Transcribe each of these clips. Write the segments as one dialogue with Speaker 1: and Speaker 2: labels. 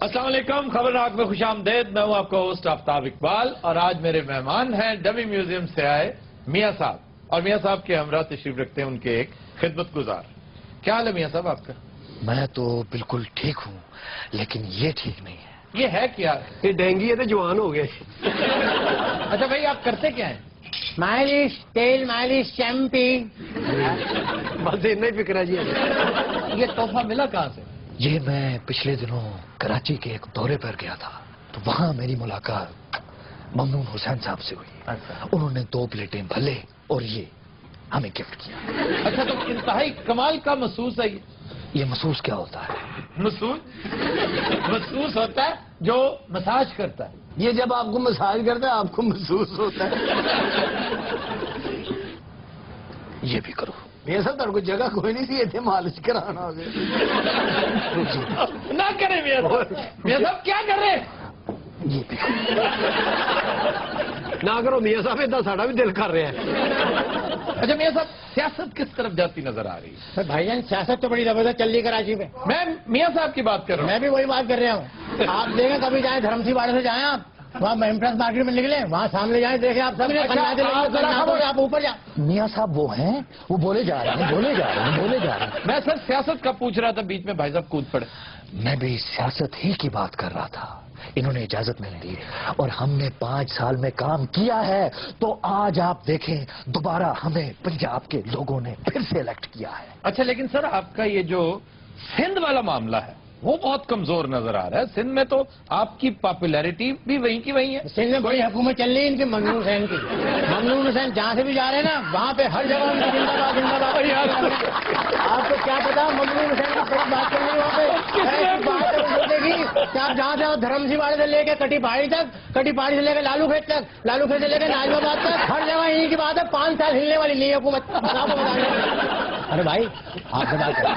Speaker 1: السلام علیکم، خبرناک میں خوش آمدید. میں ہوں آپ کا ہوسٹ آفتاب اقبال اور آج میرے مہمان ہیں ڈمی میوزیم سے آئے میاں صاحب. اور میاں صاحب کے ہمراہ تشریف رکھتے ہیں ان کے ایک خدمت گزار. کیا حال ہے میاں صاحب آپ کا؟
Speaker 2: میں تو بالکل ٹھیک ہوں، لیکن یہ ٹھیک نہیں ہے.
Speaker 1: یہ ہے کیا؟
Speaker 3: یہ ڈینگی ہے تو جوان ہو گئے.
Speaker 1: اچھا بھائی، آپ کرتے کیا ہیں؟
Speaker 4: مالش، تیل مالش، شیمپی.
Speaker 3: بس اتنا ہی فکر ہے جی.
Speaker 1: یہ تحفہ ملا کہاں سے؟
Speaker 2: یہ میں پچھلے دنوں کراچی کے ایک دورے پر گیا تھا تو وہاں میری ملاقات ممنون حسین صاحب سے ہوئی. انہوں نے 2 پلیٹیں بھلے اور یہ ہمیں گفٹ کیا.
Speaker 1: اچھا، تو انتہائی کمال کا محسوس ہے
Speaker 2: یہ محسوس کیا ہوتا ہے؟
Speaker 1: محسوس ہوتا ہے جو مساج کرتا ہے.
Speaker 3: یہ جب آپ کو مساج کرتا ہے آپ کو محسوس ہوتا ہے.
Speaker 2: یہ بھی کرو.
Speaker 3: یہ سب تر کو جگہ کوئی نہیں سی اتنے مالش کرانا ہو گیا.
Speaker 1: نہ کریں میاں صاحب. میاں صاحب کیا کر رہے ہیں؟
Speaker 2: یہ بھی کرو.
Speaker 3: نہ کرو میاں صاحب، اتنا ساڑا بھی دل کر رہا ہے.
Speaker 1: اچھا میاں صاحب، سیاست کس طرف جاتی نظر آ رہی ہے؟
Speaker 4: بھائی جان سیاست تو بڑی زبردست چل رہی ہے کراچی میں.
Speaker 1: میں میاں صاحب کی بات کر رہا
Speaker 4: میں بھی وہی بات کر رہا ہوں. آپ دیکھیں کبھی جائیں دھرمسی واڑے سے جائیں، آپ وہاں امپریس مارکیٹ میں نکلیں، وہاں سامنے جائیں دیکھیں آپ سب آپ اوپر جائیں.
Speaker 2: میاں صاحب وہ ہیں، وہ بولے جا رہے ہیں.
Speaker 1: ہوں. میں سر سیاست کا پوچھ رہا تھا، بیچ میں بھائی صاحب کود پڑے.
Speaker 2: میں بھی سیاست ہی کی بات کر رہا تھا. انہوں نے اجازت نہیں دی اور ہم نے 5 سال میں کام کیا ہے تو آج آپ دیکھیں دوبارہ ہمیں پنجاب کے لوگوں نے پھر سے الیکٹ کیا ہے.
Speaker 1: اچھا لیکن سر، آپ کا یہ جو سندھ والا معاملہ ہے وہ بہت کمزور نظر آ رہا ہے. سندھ میں تو آپ کی پاپولیرٹی بھی وہیں کی وہیں ہے.
Speaker 4: سندھ میں بڑی حکومت چل رہی ہے ان کی ممنون حسین کی. ممنون حسین جہاں سے بھی جا رہے ہیں نا وہاں پہ ہر جگہ ان کی زندہ باد. آپ کو کیا پتا ممنون حسین کی صرف بات کریں گے وہاں پہ کہ آپ جہاں سے دھرمسی واڑے سے لے کے کٹی پہاڑی تک، کٹی پہاڑی سے لے کے لالو کھیت تک، لالو کھیت سے لے کے ناظم آباد تک، ہر جگہ انہیں کی بات ہے. 5 سال ہلنے والی نہیں حکومت. آپ کو بتا دیں. ارے بھائی آپ سے بات کریں.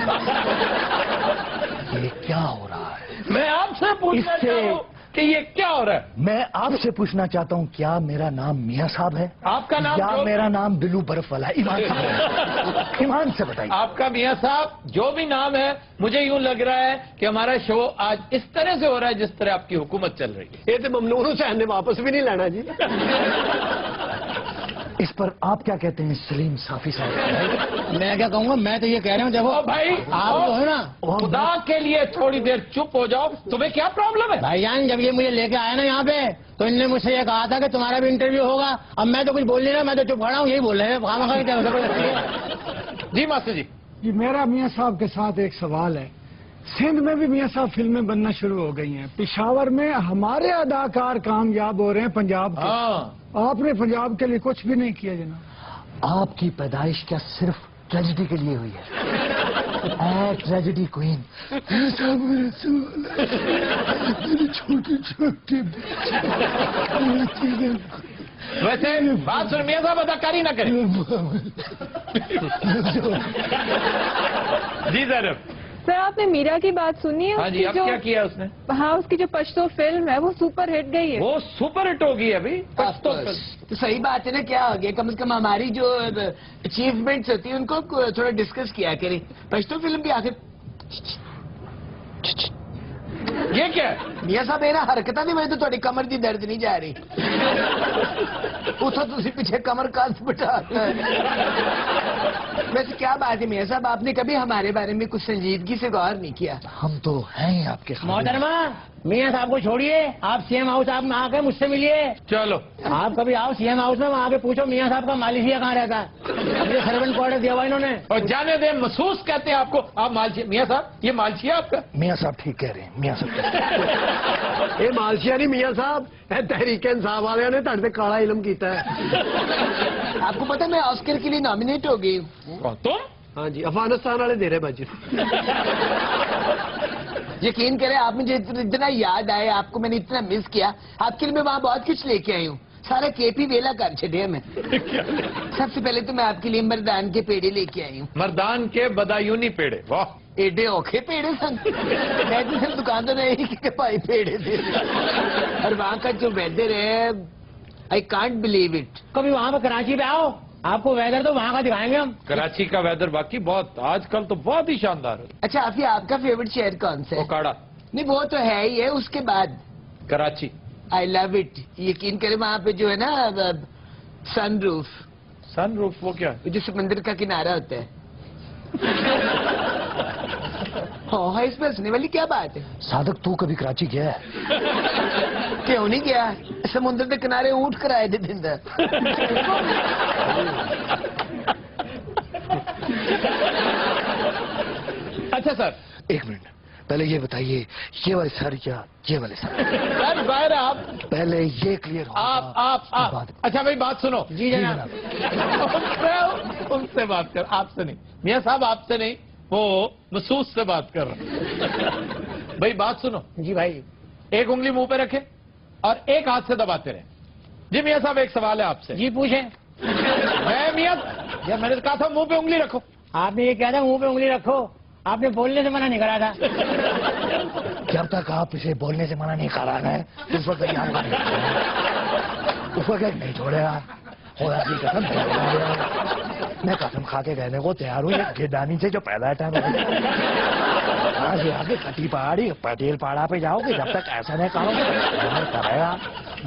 Speaker 2: یہ کیا ہو رہا ہے؟
Speaker 1: میں آپ سے پوچھنا
Speaker 2: اس سے-
Speaker 1: چاہتا ہوں کہ یہ کیا ہو رہا ہے؟
Speaker 2: میں آپ سے پوچھنا چاہتا ہوں کیا میرا نام میاں صاحب ہے؟
Speaker 1: آپ کا نام
Speaker 2: یا
Speaker 1: جو-
Speaker 2: میرا نام بلو برف والا ہے؟ ایمان صاحب، ایمان سے بتائیے.
Speaker 1: آپ کا میاں صاحب جو بھی نام ہے، مجھے یوں لگ رہا ہے کہ ہمارا شو آج اس طرح سے ہو رہا ہے جس طرح آپ کی حکومت چل رہی ہے.
Speaker 3: یہ تو ممنون حسین نے واپس بھی نہیں لینا جی.
Speaker 2: اس پر آپ کیا کہتے ہیں سلیم صافی صاحب؟
Speaker 4: میں کیا کہوں گا، میں تو یہ کہہ رہا ہوں دیکھو
Speaker 1: او بھائی،
Speaker 4: آپ جو ہے نا
Speaker 1: خدا کے لیے تھوڑی دیر چپ ہو جاؤ. تمہیں کیا پرابلم ہے؟
Speaker 4: بھائی جان، جب یہ مجھے لے کے آیا نا یہاں پہ تو ان نے مجھ سے یہ کہا تھا کہ تمہارا بھی انٹرویو ہوگا. اب میں تو کچھ بول نہیں رہا، میں تو چپ کھڑا ہوں. یہی بول رہے ہیں خواہ کیا زبردستی ہے.
Speaker 1: جی ماسٹر جی.
Speaker 5: جی میرا میاں صاحب کے ساتھ ایک سوال ہے. سندھ میں بھی میاں صاحب فلمیں بننا شروع ہو گئی ہیں. پشاور میں ہمارے اداکار کامیاب ہو رہے ہیں پنجاب کے.
Speaker 1: ہاں،
Speaker 5: آپ نے پنجاب کے لیے کچھ بھی نہیں کیا جناب.
Speaker 2: آپ کی پیدائش کیا صرف ٹریجڈی کے لیے ہوئی ہے؟ A tragedy queen. چھوٹے چھوٹے
Speaker 1: ویسے بات سن میاں صاحب، اداکاری نہ کریں. جی زینب.
Speaker 6: سر آپ نے میرا کی بات سنی ہے؟
Speaker 1: ہاں جی، اب کیا کیا اس نے؟
Speaker 6: ہاں، اس کی جو پشتو فلم ہے وہ سپر ہٹ گئی ہے.
Speaker 1: وہ سپر ہٹ ہوگی ابھی.
Speaker 7: تو صحیح بات ہے نا. کیا ہو گیا، کم از کم ہماری جو اچیومنٹس ہوتی ہیں ان کو تھوڑا ڈسکس کیا کریں. پشتو فلم بھی آخر
Speaker 1: یہ کیا ہے؟
Speaker 7: میاں صاحب یہ نا حرکت نہیں ہوئی تو تھوڑی کمر دی درد نہیں جا رہی. اتو تھی پیچھے کمر کاس بٹھاتا ہے. ویسے کیا بات ہے میاں صاحب، آپ نے کبھی ہمارے بارے میں کچھ سنجیدگی سے غور نہیں کیا؟
Speaker 2: ہم تو ہیں ہی آپ کے خاندان.
Speaker 4: محترمہ میاں صاحب کو چھوڑیے، آپ سی ایم ہاؤس آپ میں آ کے مجھ سے ملیے.
Speaker 1: چلو.
Speaker 4: آپ کبھی آؤ سی ایم ہاؤس میں، وہاں کے پوچھو میاں صاحب کا مالشیا کہاں رہتا ہے. مجھے سروینٹ کوارٹر دیا ہوا انہوں نے.
Speaker 1: اور جانے دیں، محسوس کہتے ہیں آپ کو. آپ مالشیا، میاں صاحب یہ مالشیا آپ کا؟
Speaker 2: میاں صاحب ٹھیک کہہ رہے ہیں. میاں صاحب
Speaker 3: یہ مالشیا نہیں میاں صاحب، یہ تحریک انصاف والے نے تڑ سے کالا علم کیتا ہے.
Speaker 7: آپ کو پتا میں آسکر کے لیے نامینیٹ ہو گئی ہوں.
Speaker 1: کون تم؟
Speaker 3: ہاں جی، افغانستان والے دے رہے بجے.
Speaker 7: یقین کریں آپ مجھے اتنا یاد آئے، آپ کو میں نے اتنا مس کیا. آپ کے لیے میں وہاں بہت کچھ لے کے آئی ہوں. سارا کیپ ہی ویلا کر چھڑے میں. سب سے پہلے تو میں آپ کے لیے مردان کے پیڑے لے کے آئی ہوں.
Speaker 1: مردان کے بدایونی پیڑے. واہ،
Speaker 7: ایڈے اوکھے پیڑے سن. میں تو صرف دکان تو نہیں کہ بھائی پیڑے دے. اور وہاں کا جو ویدر ہے، آئی کانٹ بلیو اٹ.
Speaker 4: کبھی وہاں پہ کراچی پہ آؤ، آپ کو ویدر تو وہاں کا دکھائیں گے ہم.
Speaker 1: کراچی کا ویدر باقی بہت آج کل تو بہت ہی شاندار ہے.
Speaker 7: اچھا آفی، آپ کا فیورٹ شہر کون سا ہے؟
Speaker 1: اوکاڑا.
Speaker 7: نہیں وہ تو ہے ہی ہے. اس کے بعد
Speaker 1: कराची.
Speaker 7: آئی لو اٹ. یقین کرے وہاں پہ جو ہے نا سن روف,
Speaker 1: सन रूफ वो क्या है?
Speaker 7: جو سمندر کا کنارہ ہوتا ہے. ہاں اس میں ہنسنے والی کیا بات ہے؟
Speaker 2: صادق تو کبھی کراچی گیا ہے؟
Speaker 7: کیوں نہیں گیا؟ سمندر کے کنارے اونٹ کرائے دے دن.
Speaker 1: अच्छा सर,
Speaker 2: ایک منٹ پہلے یہ بتائیے یہ والے سر یا یہ والے سر؟
Speaker 1: सर बाहर आप
Speaker 2: پہلے یہ کلیئر
Speaker 1: आप अच्छा भाई बात सुनो.
Speaker 4: جی جناب.
Speaker 1: उनसे बात कर, आपसे नहीं. मियां साहब आपसे नहीं, वो महसूस से बात कर रहा हूं. भाई बात सुनो.
Speaker 4: جی بھائی.
Speaker 1: एक उंगली मुंह पे रखे और एक हाथ से दबाते रहे. जी मियां साहब एक सवाल है आपसे.
Speaker 4: جی پوچھیں.
Speaker 1: मैं मियां या मैंने कहा था मुंह पे उंगली रखो.
Speaker 4: آپ نے یہ کہا تھا منہ پہ انگلی رکھو, آپ نے بولنے سے منع نہیں کرا تھا.
Speaker 2: جب تک آپ اسے بولنے سے منع نہیں کرانا ہے اس وقت یہاں کا نہیں اس وقت نہیں چھوڑے گا. خدا کی قسم میں قسم کھا کے کہنے کو تیار ہوں یہ گیدانی سے جو پیدا ہے آگے کٹی پہاڑی پٹیل پہاڑا پہ جاؤ گے جب تک ایسا نہیں کرو گے کرے گا.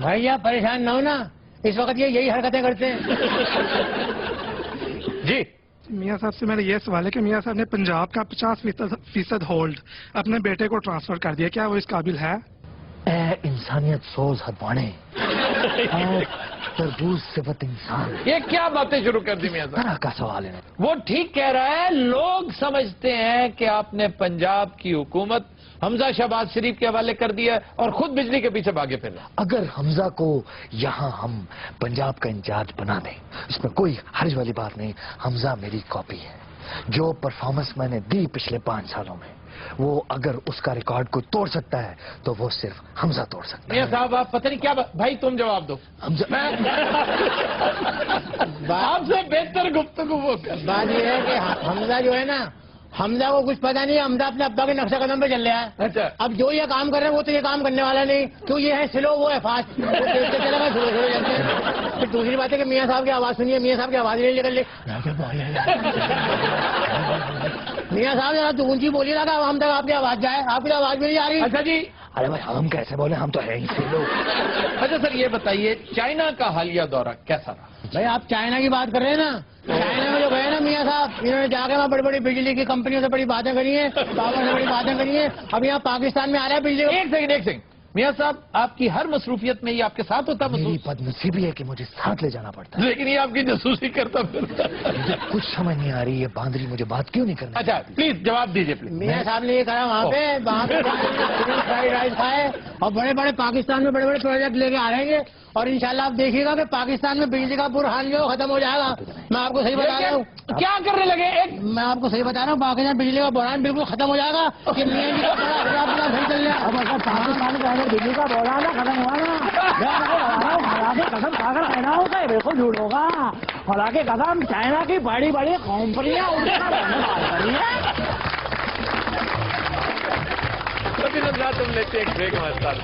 Speaker 4: بھائی آپ پریشان نہ ہو نا, اس وقت یہ یہی حرکتیں کرتے ہیں.
Speaker 1: जी
Speaker 8: میاں صاحب سے میرا یہ سوال ہے کہ میاں صاحب نے پنجاب کا 50% ہولڈ اپنے بیٹے کو ٹرانسفر کر دیا, کیا وہ اس قابل ہے؟
Speaker 2: اے انسانیت سوز ہتوانے تربوز صفت انسان
Speaker 1: ये क्या बातें शुरू कर दी मियां साहब.
Speaker 2: طرح کا سوال ہے.
Speaker 1: वो ठीक कह रहा है. लोग समझते हैं कि आपने पंजाब की हुकूमत हमजा शहबाज शरीफ के हवाले कर दिया है और खुद बिजली के पीछे भागे फिर रहे हैं.
Speaker 2: اگر حمزہ کو یہاں ہم پنجاب کا انچارج بنا دیں اس میں کوئی حرج والی بات نہیں. حمزہ میری کاپی ہے. جو پرفارمنس میں نے دی پچھلے 5 سالوں میں وہ اگر اس کا ریکارڈ کوئی توڑ سکتا ہے تو وہ صرف حمزہ توڑ سکتا
Speaker 1: मियां
Speaker 2: ہے.
Speaker 1: साहब आप पता नहीं क्या भाई तुम जवाब दो.
Speaker 2: حمزہ
Speaker 1: आपसे बेहतर गुफ्तगू वो कर.
Speaker 4: بات یہ ہے کہ حمزہ جو ہے نا, حمزہ کو کچھ پتا نہیں ہے. حمزہ اپنے ابا کے نقشہ قدم پہ چل رہا ہے.
Speaker 1: اچھا
Speaker 4: اب جو یہ کام کر رہے ہیں وہ تو یہ کام کرنے والا نہیں, کیوں یہ ہے سلو وہ ہے فاسٹ. پھر دوسری بات ہے کہ میاں صاحب کی آواز سنیے, میاں صاحب کی آواز نہیں نکل رہی. میاں صاحب ذرا تو اونچی بولیے نا کہ ہم تک آپ کی آواز جائے. آپ کی آواز بھی نہیں آ رہی.
Speaker 1: अच्छा जी.
Speaker 2: ارے بھائی ہم کیسے بولے, ہم تو ہیں ہی سے لوگ.
Speaker 1: अच्छा सर ये बताइए चाइना का हालिया दौरा कैसा रहा.
Speaker 4: بھائی آپ چائنا کی بات کر رہے ہیں نا, چائنا میں جو گئے نا میاں صاحب, انہوں نے جا کے وہاں بڑی بڑی بجلی کی کمپنیوں سے بڑی باتیں کری ہیں, پاور سے بڑی باتیں کری ہیں. اب یہاں پاکستان میں آ رہا ہے بجلی کا.
Speaker 1: एक सेकंड मियां साहब आपकी हर मसरूफियत में ये आपके साथ होता
Speaker 2: میری
Speaker 1: महसूस,
Speaker 2: بد نصیبی ہے کہ مجھے ساتھ لے جانا پڑتا ہے.
Speaker 1: लेकिन ये आपकी जसूसी करता फिरता.
Speaker 2: مجھے کچھ سمجھ نہیں آ رہی یہ باندری مجھے بات کیوں نہیں کرنا.
Speaker 1: अच्छा प्लीज जवाब दीजिए प्लीज.
Speaker 4: میاں صاحب نے یہ کہا وہاں پہ فرائیڈ رائس کھائے اور بڑے بڑے پاکستان میں بڑے بڑے پروجیکٹ لے کے آ رہے ہیں, اور انشاءاللہ آپ دیکھیے گا کہ پاکستان میں بجلی کا برہان جو ختم ہو جائے گا. میں آپ کو صحیح بتا رہا ہوں,
Speaker 1: क्या करने लगे एक
Speaker 4: میں آپ کو صحیح بتا رہا ہوں, پاکستان بجلی کا بحران بالکل ختم ہو جائے گا. کہ میاں جی کا بڑا حساب کتاب صحیح چل رہا ہے.
Speaker 5: پاکستان کے اندر بجلی کا بحران ختم ہوا نا, حالانکہ قسم کھا کر کہنا ہوگا یہ بالکل جھوٹ ہوگا. حالانکہ قسم چائنا کی بڑی بڑی کمپنیاں ان کا بات کری ہیں.
Speaker 1: अभी नजर तुम लेते एक ब्रेक हमारे साथ.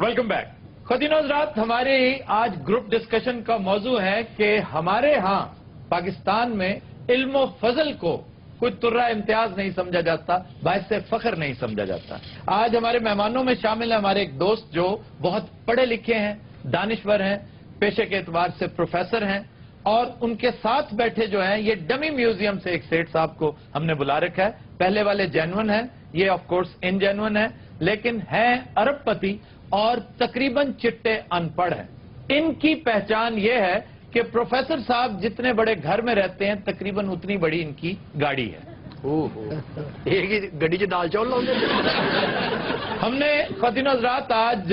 Speaker 1: Welcome back. ख़ुदीन हज़रात, हमारी आज ग्रुप डिस्कशन का मौजू है कि हमारे यहाँ पाकिस्तान में इल्म व फजल को कोई तुर्रा इम्तियाज नहीं समझा जाता, बाइस फख्र नहीं समझा जाता. आज हमारे मेहमानों में शामिल है हमारे एक दोस्त जो बहुत पढ़े लिखे हैं, दानिश्वर हैं, पेशे के एतबार से प्रोफेसर हैं, और उनके साथ बैठे जो हैं ये डमी म्यूजियम से एक सेठ साहब को हमने बुला रखा है. पहले वाले जेन्युइन हैं, ये ऑफ कोर्स इनजेन्युइन है, लेकिन हैं अरबपति और तकरीबन चिट्टे अनपढ़ हैं. इनकी पहचान ये है कि प्रोफेसर साहब जितने बड़े घर में रहते हैं तकरीबन उतनी बड़ी इनकी गाड़ी है.
Speaker 3: ایک ہی گڈی چ دال چاول لاؤ.
Speaker 1: हमने ख़ुदीन हज़रात आज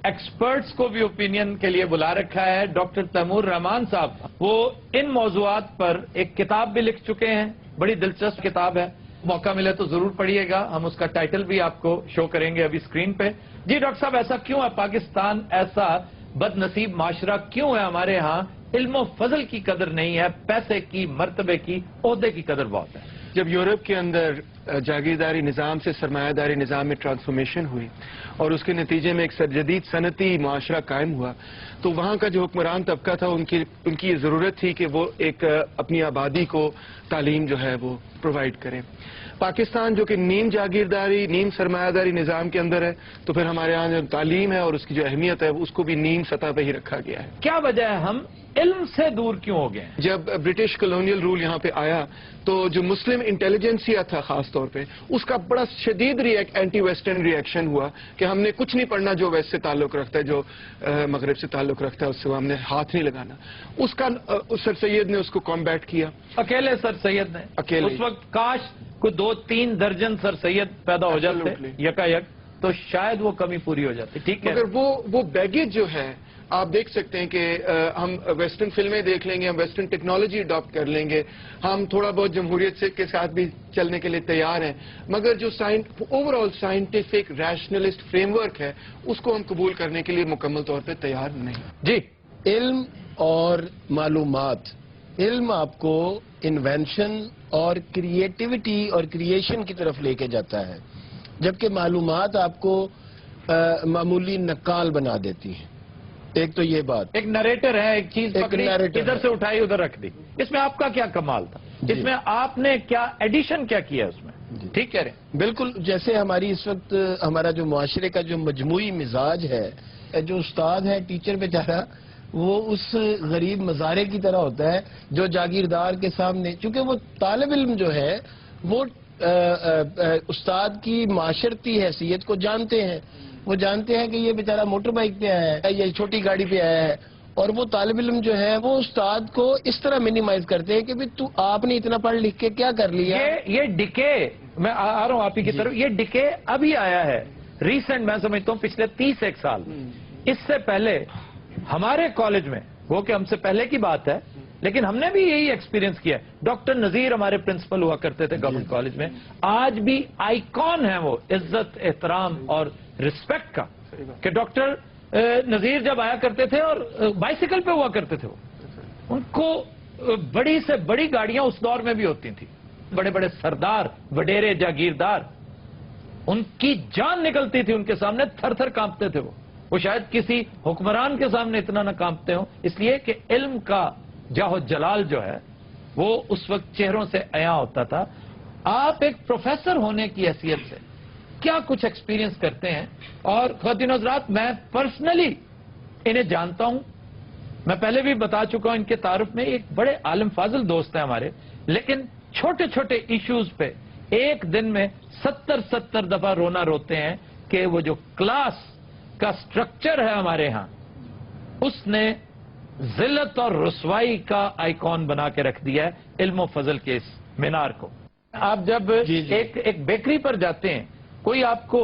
Speaker 1: एक्सपर्ट्स को भी ओपिनियन के लिए बुला रखा है. डॉक्टर तैमूर रहमान साहब वो इन मौज़ूआत पर एक किताब भी लिख चुके हैं, बड़ी दिलचस्प किताब है. मौका मिले तो जरूर पढ़िएगा, हम उसका टाइटल भी आपको शो करेंगे अभी स्क्रीन पे. जी डॉक्टर साहब, ऐसा क्यों है पाकिस्तान ऐसा बदनसीब माशरा क्यों है? हमारे यहाँ इल्म फजल की कदर नहीं है, पैसे की, मर्तबे की, ओहदे की कदर बहुत है.
Speaker 9: जब यूरोप के अंदर जागीरदारी निज़ाम से सरमायादारी निज़ाम में ट्रांसफॉर्मेशन हुई और उसके नतीजे में एक जदीद सनती माशरा कायम हुआ, तो वहाँ का जो हुक्मरान तबका था उनकी ये ज़रूरत थी कि वो एक अपनी आबादी को तालीम जो है वो प्रोवाइड करें। पाकिस्तान जो कि नीम जागीरदारी नीम सरमायादारी निज़ाम के अंदर है, तो फिर हमारे यहाँ जो तालीम है और उसकी जो अहमियत है उसको भी नीम सतह पर ही रखा गया है।
Speaker 1: क्या वजह है हम इल्म से दूर क्यों हो गए?
Speaker 9: जब ब्रिटिश कॉलोनियल रूल यहाँ पे आया तो जो मुस्लिम इंटेलिजेंसिया था खास तौर पे, उसका बड़ा शदीद एंटी वेस्टर्न रिएक्शन हुआ कि हमने कुछ नहीं पढ़ना जो वेस्ट से ताल्लुक रखता है, जो मगरब से ताल्लुक रखता है, उससे हमने हाथ नहीं लगाना। उसका सर सैयद ने उसको कॉम्बैट किया,
Speaker 1: अकेले सर सैयद ने।
Speaker 9: अकेले।
Speaker 1: उस वक्त काश कोई 2-3 दर्जन सर सैयद पैदा हो जाते यकायक, तो शायद वो कमी पूरी हो जाती। ठीक है,
Speaker 9: मगर वो बैगेज जो है आप देख सकते हैं कि हम वेस्टर्न फिल्में देख लेंगे, हम वेस्टर्न टेक्नोलॉजी अडॉप्ट कर लेंगे, हम थोड़ा बहुत जमहूरियत से के साथ भी चलने के लिए तैयार हैं, मगर जो ओवरऑल साइंटिफिक रैशनलिस्ट फ्रेमवर्क है उसको हम कबूल करने के लिए मुकम्मल तौर पर तैयार नहीं।
Speaker 1: जी,
Speaker 3: इल्म और मालूमात, इल्म आपको इन्वेंशन और क्रिएटिविटी और क्रिएशन की तरफ लेके जाता है, जबकि मालूमात आपको मामूली नक्काल बना देती है। एक तो ये बात,
Speaker 1: एक नरेटर है, एक चीज पकड़ी, इधर से उठाई उधर रख दी। इसमें आपका क्या कमाल था? इसमें आपने क्या एडिशन क्या किया उसमें? ठीक कह रहे हैं।
Speaker 3: बिल्कुल, जैसे हमारी इस वक्त हमारा जो मुआशरे का जो मजमूई मिजाज है, जो उस्ताद है, टीचर बेचारा, वो उस गरीब मजारे की तरह होता है जो जागीरदार के सामने, चूंकि वो तालिब इल्म जो है वो उस्ताद की माशरती हैसियत को जानते हैं, वो जानते हैं कि ये बेचारा मोटर बाइक पे आया है, ये छोटी गाड़ी पे आया है, और वो तालिब इल्म जो है वो उस्ताद को इस तरह मिनिमाइज करते हैं कि भाई तू आपने इतना पढ़ लिख के क्या कर लिया।
Speaker 1: ये डिके, मैं आ रहा हूँ आप ही की तरफ, ये डिके अभी आया है रिसेंट, मैं समझता हूँ पिछले 30 साल। इससे पहले हमारे कॉलेज में, वो कि हमसे पहले की बात है, लेकिन हमने भी यही एक्सपीरियंस किया। डॉक्टर नजीर हमारे प्रिंसिपल हुआ करते थे गवर्नमेंट कॉलेज में, आज भी आइकॉन है वो इज्जत, एहतराम और रिस्पेक्ट का, कि डॉक्टर नजीर जब आया करते थे और बाइसिकल पे हुआ करते थे, वो उनको बड़ी से बड़ी गाड़ियां उस दौर में भी होती थी, बड़े बड़े सरदार, वडेरे, जागीरदार, उनकी जान निकलती थी उनके सामने, थर थर कांपते थे वो शायद किसी हुक्मरान के सामने इतना ना कांपते हो, इसलिए कि इल्म का जाहो जलाल जो है वो उस वक्त चेहरों से अया होता था। आप एक प्रोफेसर होने की हैसियत से क्या कुछ एक्सपीरियंस करते हैं? और ख्वातीन हज़रात, मैं पर्सनली इन्हें जानता हूं, मैं पहले भी बता चुका हूं इनके तारुफ में, एक बड़े आलिम फाजिल दोस्त हैं हमारे, लेकिन छोटे छोटे इश्यूज पे एक दिन में 70 दफा रोना रोते हैं कि वो जो क्लास का स्ट्रक्चर है हमारे यहां, उसने जिल्लत और रुसवाई का आइकॉन बना के रख दिया है इल्म और फजल के इस मीनार को। आप जब एक बेकरी पर जाते हैं, कोई आपको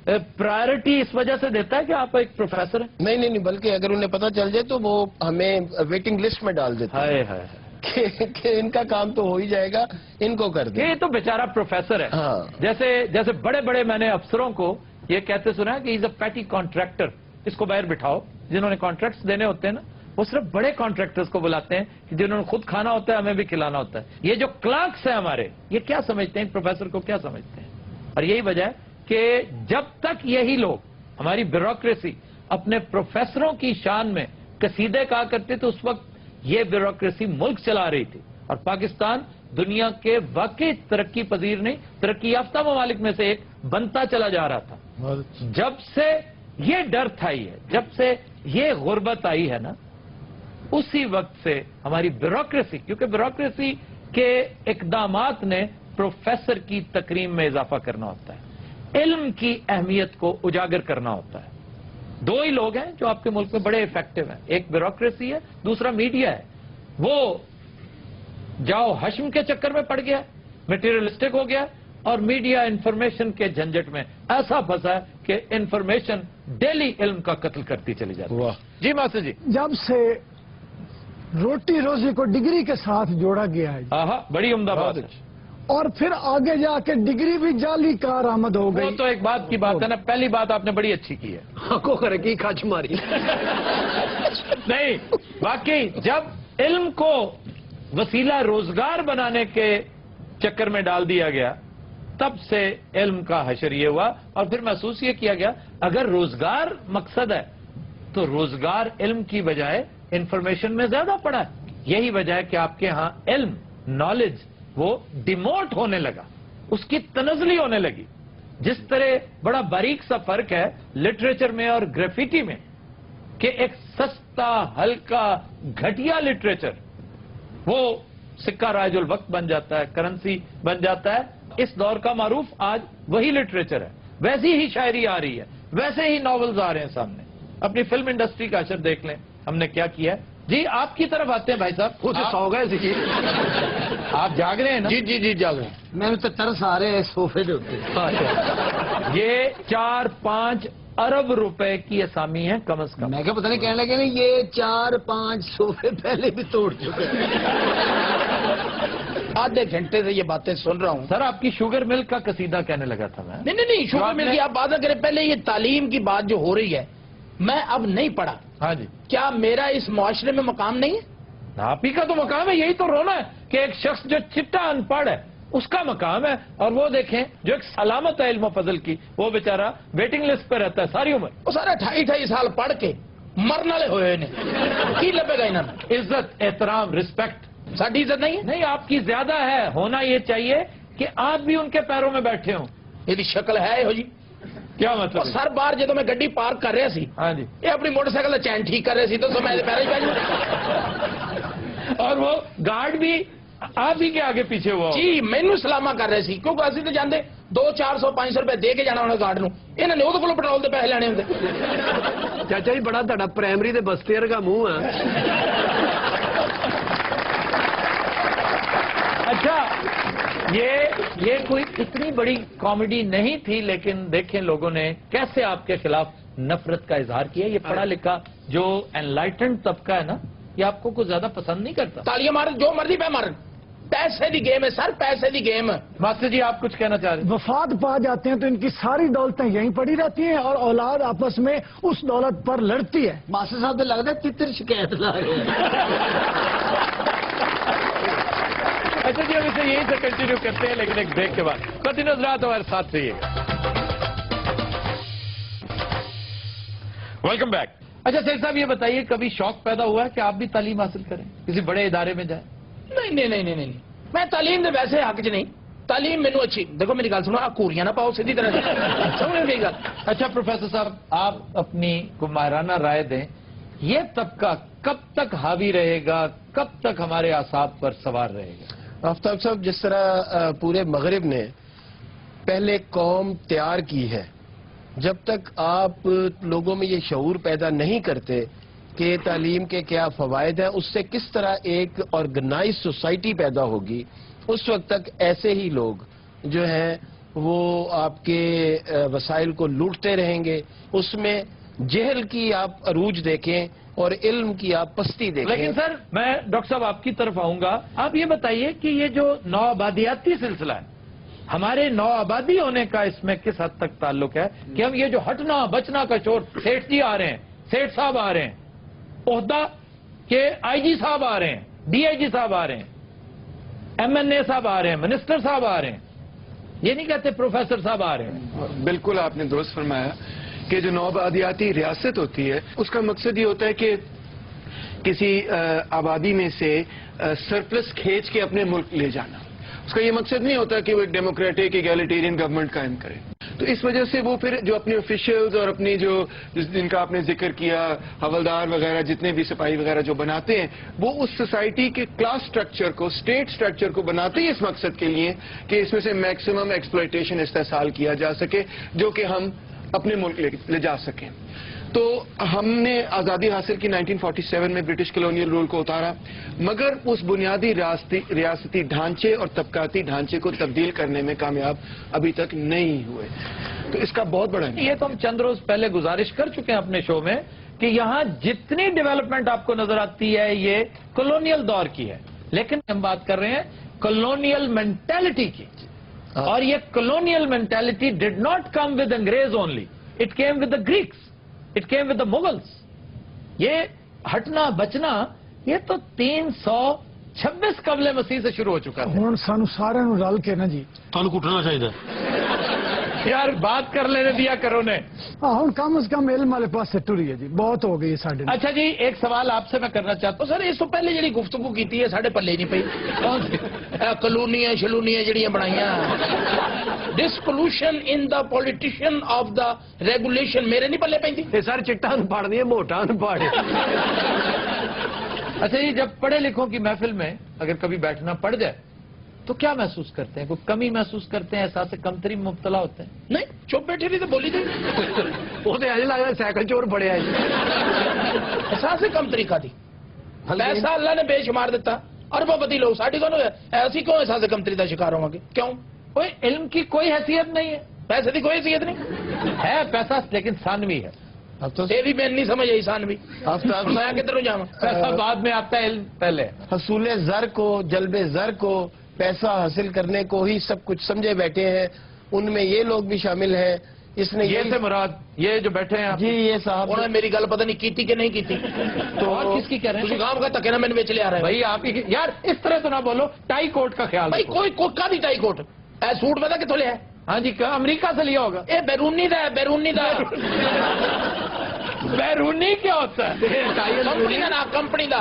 Speaker 1: प्रायोरिटी इस वजह से देता है कि आप एक प्रोफेसर हैं?
Speaker 3: नहीं, बल्कि अगर उन्हें पता चल जाए तो वो हमें वेटिंग लिस्ट में डाल देते हैं कि इनका काम तो हो ही जाएगा, इनको कर दे।
Speaker 1: ये तो बेचारा प्रोफेसर है।
Speaker 3: हाँ।
Speaker 1: जैसे बड़े बड़े मैंने अफसरों को ये कहते सुना है कि इज अ पैटी कॉन्ट्रैक्टर, इसको बाहर बिठाओ। जिन्होंने कॉन्ट्रैक्ट्स देने होते हैं ना, वो सिर्फ बड़े कॉन्ट्रैक्टर्स को बुलाते हैं कि जिन्होंने खुद खाना होता है, हमें भी खिलाना होता है। ये जो क्लर्क्स हैं हमारे, ये क्या समझते हैं प्रोफेसर को, क्या समझते हैं? और यही वजह है कि जब तक यही लोग, हमारी ब्यूरोक्रेसी अपने प्रोफेसरों की शान में कसीदे कहा करते थे, उस वक्त ये ब्यूरोक्रेसी मुल्क चला रही थी। और पाकिस्तान दुनिया के वाकई तरक्की पजीर नहीं, तरक्की याफ्ता ममालिक में से एक बनता चला जा रहा था। जब से ये डर था, जब से ये गुर्बत आई है ना, उसी वक्त से हमारी ब्यूरोक्रेसी, क्योंकि ब्यूरोक्रेसी के इकदामात ने प्रोफेसर की तकरीम में इजाफा करना होता है, इल्म की अहमियत को उजागर करना होता है। दो ही लोग हैं जो आपके मुल्क में बड़े इफेक्टिव हैं, एक ब्यूरोक्रेसी है, दूसरा मीडिया है। वो जाओ हश्म के चक्कर में पड़ गया, मटेरियलिस्टिक हो गया, और मीडिया इंफॉर्मेशन के झंझट में ऐसा फंसा कि इंफॉर्मेशन डेली इल्म का कत्ल करती चली जाती है। जी मास्टर जी,
Speaker 10: जब से रोटी रोजी को डिग्री के साथ जोड़ा गया है,
Speaker 1: बड़ी उम्दा बात है।
Speaker 10: और फिर आगे जाके डिग्री भी जाली कार आमद हो गई।
Speaker 1: वो तो एक बात की बात है ना, पहली बात आपने बड़ी अच्छी की है,
Speaker 3: आंखों कर की खाच मारी।
Speaker 1: नहीं, वाकई जब इल्म को वसीला रोजगार बनाने के चक्कर में डाल दिया गया, तब से इल्म का हशर ये हुआ और फिर महसूस ये किया गया अगर रोजगार मकसद है तो रोजगार इल्म की बजाय इंफॉर्मेशन में ज्यादा पड़ा है। यही वजह है कि आपके यहां इल्म, नॉलेज वो डिमोट होने लगा, उसकी तनज़ली होने लगी। जिस तरह बड़ा बारीक सा फर्क है लिटरेचर में और ग्राफिटी में कि एक सस्ता, हल्का, घटिया लिटरेचर वो सिक्का राजुल वक्त बन जाता है, करेंसी बन जाता है। इस दौर का मारूफ आज वही लिटरेचर है, वैसी ही शायरी आ रही है, वैसे ही नॉवेल्स आ रहे हैं सामने। अपनी फिल्म इंडस्ट्री का असर देख लें, हमने क्या किया है। जी आपकी तरफ आते हैं भाई साहब,
Speaker 7: खुद सो गए थे जी।
Speaker 1: आप जाग रहे हैं ना?
Speaker 3: जी जी जी जाग रहे हैं।
Speaker 7: मैंने तो तरस आ रहे हैं सोफे के ऊपर।
Speaker 1: ये 4-5 अरब रुपए की असामी है कम से कम।
Speaker 7: मैं क्या पता नहीं कहने लगे नहीं, ये 4-5 सोफे पहले भी तोड़ चुके हैं।
Speaker 4: आधे घंटे से ये बातें सुन रहा हूँ।
Speaker 1: सर आपकी शुगर मिल्क का कसीदा कहने लगा था मैं।
Speaker 4: नहीं शुगर मिल्क की आप बात न करें, पहले ये तालीम की बात जो हो रही है, मैं अब नहीं पढ़ा।
Speaker 1: हाँ जी,
Speaker 4: क्या मेरा इस मुआशरे में मकाम नहीं है?
Speaker 1: आप ही का तो मकाम है, यही तो रोना है कि एक शख्स जो चिट्टा अनपढ़ है उसका मकाम है। और वो देखें जो एक सलामत है इल्म फजल की, वो बेचारा वेटिंग लिस्ट पे रहता है सारी उम्र।
Speaker 4: वो सारे 28 साल पढ़ के मरने वाले हुए ने की लबेगा इन्होंने।
Speaker 1: इज्जत, एहतराम, रिस्पेक्ट
Speaker 4: साड़ी इज्जत नहीं है?
Speaker 1: नहीं आपकी ज्यादा है। होना ये चाहिए कि आप भी उनके पैरों में बैठे हो।
Speaker 4: यदि शक्ल है हो जी।
Speaker 1: क्या मतलब?
Speaker 4: और सर बार जो मैं गड्डी पार्क कर रहा सी,
Speaker 1: हाँ जी,
Speaker 4: ये अपनी मोटरसाइकिल का चैन ठीक कर रहे सी तो मैं पैर ही पै
Speaker 1: और वो गार्ड भी आप ही के आगे पीछे हुआ
Speaker 4: जी मैनू सलामा कर रहे सी, क्योंकि असं तो जाते 200-400-500 रुपए दे के जाना उन्हें गार्ड नूं, इन्होंने ਉਹਦੇ ਕੋਲੋਂ पेट्रोल के पैसे लेने होंगे।
Speaker 7: चाचा जी बड़ा ਤੁਹਾਡਾ प्राइमरी ਦੇ बस्ते ਵਰਗਾ ਮੂੰਹ ਆ।
Speaker 1: अच्छा ये कोई इतनी बड़ी कॉमेडी नहीं थी, लेकिन देखें लोगों ने कैसे आपके खिलाफ नफरत का इजहार किया। ये पढ़ा लिखा जो एनलाइटेंड तबका है ना, ये आपको कुछ ज्यादा पसंद नहीं करता।
Speaker 4: तालियां मारन जो मर्जी पे मारन, पैसे की गेम है सर, पैसे की गेम।
Speaker 1: मास्टर जी आप कुछ कहना चाह रहे हैं?
Speaker 10: वफात पा जाते हैं तो इनकी सारी दौलतें यहीं पड़ी रहती हैं और औलाद आपस में उस दौलत पर लड़ती है।
Speaker 7: मास्टर साहब तो लगता है तितर शिकायत ला रहे हैं।
Speaker 1: अच्छा जी हम इसे यहीं से कंटिन्यू करते हैं, लेकिन एक ब्रेक के बाद। कंटिन्यूअस रात हमारे साथ रहिएगा। Welcome back. अच्छा सैयद साहब ये बताइए, कभी शौक पैदा हुआ है कि आप भी तालीम हासिल करें, किसी बड़े इदारे में जाएं?
Speaker 4: नहीं, मैं तालीम दे वैसे हक च नहीं। तालीम मैनू अच्छी, देखो मेरी गल सुनो, आप कूरियां ना पाओ सीधी तरह से, समझ मेरी गल।
Speaker 1: अच्छा प्रोफेसर साहब आप अपनी कुमाराना राय दें, ये तबका कब तक हावी रहेगा, कब तक हमारे आसाब पर सवार रहेगा?
Speaker 3: आफ्ताब साहब, जिस तरह पूरे मगरिब ने पहले कौम तैयार की है, जब तक आप लोगों में ये शऊर पैदा नहीं करते कि तालीम के क्या फवायद हैं, उससे किस तरह एक ऑर्गेनाइज सोसाइटी पैदा होगी, उस वक्त तक ऐसे ही लोग जो हैं वो आपके वसाइल को लूटते रहेंगे। उसमें जहल की आप अरूज देखें और इल्म की आप पस्ती देखें।
Speaker 1: लेकिन सर मैं डॉक्टर साहब आपकी तरफ आऊंगा। आप ये बताइए कि ये जो नौआबादियाती सिलसिला है, हमारे नौआबादी होने का इसमें किस हद तक ताल्लुक है कि हम ये जो हटना बचना का शोर, सेठ जी आ रहे हैं, सेठ साहब आ रहे हैं, ओहदा के आईजी साहब आ रहे हैं, डीआईजी साहब आ रहे हैं, एमएनए साहब आ रहे हैं, मिनिस्टर साहब आ रहे हैं, ये नहीं कहते प्रोफेसर साहब आ रहे हैं।
Speaker 9: बिल्कुल आपने दुरुस्त फरमाया कि जो नौआबादियाती रियासत होती है उसका मकसद ये होता है कि किसी आबादी में से सरप्लस खींच के अपने मुल्क ले जाना। उसका ये मकसद नहीं होता कि वो एक डेमोक्रेटिक एगैलिटेरियन गवर्नमेंट कायम करे। तो इस वजह से वो फिर जो अपने ऑफिशियल्स और अपनी जो जिनका आपने जिक्र किया, हवलदार वगैरह जितने भी सिपाही वगैरह जो बनाते हैं, वो उस सोसाइटी के क्लास स्ट्रक्चर को, स्टेट स्ट्रक्चर को बनाते ही इस मकसद के लिए कि इसमें से मैक्सिमम एक्सप्लॉयटेशन इस्तेसाल किया जा सके, जो कि हम अपने मुल्क ले जा सकें। तो हमने आज़ादी हासिल की 1947 में ब्रिटिश कॉलोनियल रूल को उतारा, मगर उस बुनियादी रियासती ढांचे और तबकाती ढांचे को तब्दील करने में कामयाब अभी तक नहीं हुए। तो इसका बहुत बड़ा
Speaker 1: ये तो हम चंद रोज पहले गुजारिश कर चुके हैं अपने शो में कि यहां जितनी डेवलपमेंट आपको नजर आती है ये कॉलोनियल दौर की है, लेकिन हम बात कर रहे हैं कॉलोनियल मेंटालिटी की। और ये colonial mentality did not come with अंग्रेज only, it came with the Greeks, it came with the Mughals. ये हटना बचना ये तो 300 26 कबले मसीह से शुरू हो चुका था।
Speaker 10: ਹੁਣ ਸਾਨੂੰ ਸਾਰਿਆਂ ਨੂੰ ਰਲ ਕੇ ਨਾ ਜੀ
Speaker 4: ਤੁਹਾਨੂੰ ਕੁੱਟਣਾ ਚਾਹੀਦਾ।
Speaker 1: यार बात कर लेने दिया करो ने।
Speaker 10: ਹੁਣ ਕਮ ਸੇ ਕਮ ਇਲਮ ਵਾਲੇ ਪਾਸੇ ਟੁਰੀ ਹੈ ਜੀ, ਬਹੁਤ ਹੋ ਗਈ ਸਾਡੇ ਨਾਲ।
Speaker 1: अच्छा जी, एक सवाल आपसे मैं करना चाहता हूँ।
Speaker 3: ਸਰ ਇਸ ਤੋਂ ਪਹਿਲੇ ਜਿਹੜੀ ਗੁਫ਼ਤਗੂ ਕੀਤੀ ਹੈ ਸਾਡੇ ਪੱਲੇ ਨਹੀਂ ਪਈ। ਕੌਣ ਸੀ ਕਲੋਨੀਆਂ ਸ਼ਲੂਨੀਆਂ ਜਿਹੜੀਆਂ ਬਣਾਈਆਂ, ਡਿਸਕਲੂਸ਼ਨ ਇਨ ਦਾ ਪੋਲੀਟੀਸ਼ੀਅਨ ਆਫ ਦਾ ਰੈਗੂਲੇਸ਼ਨ ਮੇਰੇ ਨਹੀਂ ਪੱਲੇ ਪੈਂਦੀ।
Speaker 4: ਇਹ ਸਰ ਚਿੱਟਾ ਨੂੰ ਪਾੜਦੀ ਹੈ, ਮੋਟਾ ਨੂੰ ਪਾੜੇ।
Speaker 1: अच्छा जी, जब पढ़े लिखों की महफिल में अगर कभी बैठना पड़ जाए तो क्या महसूस करते हैं? कोई कमी महसूस करते हैं? एहसास कमतरी में मुब्तला होते हैं?
Speaker 3: ਨਹੀਂ ਚੁੱਪ ਬੈਠੇ ਨਹੀਂ ਤਾਂ ਬੋਲੀ ਦੇ।
Speaker 4: ਉਹ ਤੇ ਅਜੇ ਲੱਗਦਾ ਸਾਈਕਲ ਚੋਰ ਫੜਿਆ ਜੀ।
Speaker 3: ਅਹਿਸਾਸ ਕਮ ਤਰੀਕਾ ਦੀ ਪੈਸਾ ਅੱਲਾ ਨੇ ਬੇਸ਼ੁਮਾਰ ਦਿੱਤਾ, ਅਰਬੋਪਤੀ ਲੋਕ ਸਾਡੇ ਕੋਲ ਅਸੀਂ ਕਿਉਂ ਅਹਿਸਾਸ ਕਮਤਰੀ ਦਾ ਸ਼ਿਕਾਰ ਹੋਵਾਂਗੇ? ਕਿਉਂ?
Speaker 1: कोई इल्म की कोई हैसियत नहीं है,
Speaker 3: ਪੈਸੇ ਦੀ ਕੋਈ हैसियत नहीं
Speaker 1: है पैसा लेकिन सानवी है।
Speaker 3: अब तो ये भी मैं नहीं समझ आई सानवी। अब मैं किधर जाऊँ?
Speaker 1: पैसा बाद में आता है, इल्म पहले है।
Speaker 3: हसूले जर को, जल्बे जर को, पैसा हासिल करने को ही सब कुछ समझे बैठे हैं। उनमें ये लोग भी शामिल हैं। इसने
Speaker 1: ये से मुराद ये जो बैठे हैं आप?
Speaker 3: जी ये साहब उन्होंने मेरी गल पता नहीं की कि नहीं की।
Speaker 1: तो और किसकी कह रहे हैं?
Speaker 3: काम का तक ना मैंने बेच लिया रहा है
Speaker 1: भाई आप ही यार इस तरह तो ना बोलो। टाई कोट का ख्याल
Speaker 3: भाई
Speaker 1: रखो।
Speaker 3: कोई का भी टाई कोट सूट पता कितों लिया है?
Speaker 1: हाँ जी, अमेरिका से लिया होगा।
Speaker 3: ये बैरूनी दा है, बैरूनी दा।
Speaker 1: बैरूनी क्या होता है?
Speaker 3: कंपनी का नाम, कंपनी का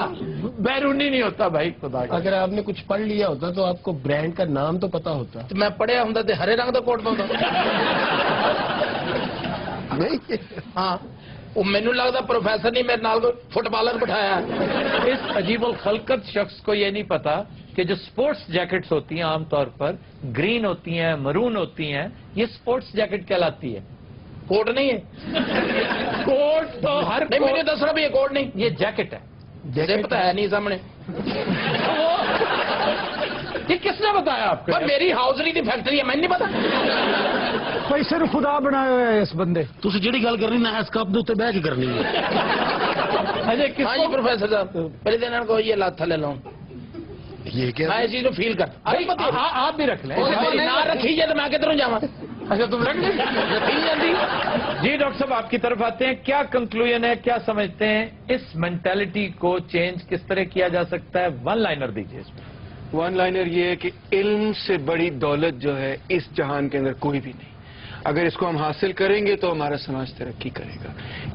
Speaker 1: बैरूनी नहीं होता भाई, खुदा का।
Speaker 3: अगर आपने कुछ पढ़ लिया होता तो आपको ब्रांड का नाम तो पता होता। तो मैं पढ़िया होता तो हरे रंग का कोट पाता। नहीं हाँ, वो मैनू लगता प्रोफेसर नहीं मेरे नाल कोई फुटबॉलर बिठाया।
Speaker 1: इस अजीबुल खलकत शख्स को ये नहीं पता कि जो स्पोर्ट्स जैकेट्स होती हैं आमतौर पर ग्रीन होती हैं, मरून होती हैं, ये स्पोर्ट्स जैकेट कहलाती है,
Speaker 3: कोट नहीं है।
Speaker 1: कोट तो हर
Speaker 3: नहीं, मैंने दस रहा भी ये कोट नहीं,
Speaker 1: ये जैकेट है।
Speaker 3: जैकेट पता है नहीं सामने।
Speaker 1: ये किसने बताया आपको?
Speaker 3: पर मेरी हाउसरी की फैक्ट्री है, मैंने नहीं पता।
Speaker 10: पैसे ਨੂੰ ਖੁਦਾ ਬਣਾਇਆ ਹੋਇਆ ਹੈ ਇਸ ਬੰਦੇ।
Speaker 4: ਤੁਸੀਂ ਜਿਹੜੀ ਗੱਲ ਕਰਨੀ ਨਾ ਇਸ ਕੱਪ ਦੇ ਉੱਤੇ ਬਹਿ ਕੇ ਕਰਨੀ ਹੈ।
Speaker 1: अजय
Speaker 3: हाँ
Speaker 1: किसको?
Speaker 3: जी प्रोफेसर साहब, पहले दिन को ये लात थले लाऊं,
Speaker 4: ਇਹ ਕੀ
Speaker 3: मैं इस चीज को फील कर।
Speaker 1: भाई, आप भी रख लें।
Speaker 3: मेरी ना रखी जाए तो मैं किधरों जावा?
Speaker 1: अच्छा तुम रख लें। जी डॉक्टर साहब आपकी तरफ आते हैं, क्या कंक्लूजन है, क्या समझते हैं इस मेंटालिटी को चेंज किस तरह किया जा सकता है? वन लाइनर दीजिए इसमें।
Speaker 9: वन लाइनर ये है कि इल्म से बड़ी दौलत जो है इस जहान के अंदर कोई भी नहीं। अगर इसको हम हासिल करेंगे तो हमारा समाज तरक्की करेगा।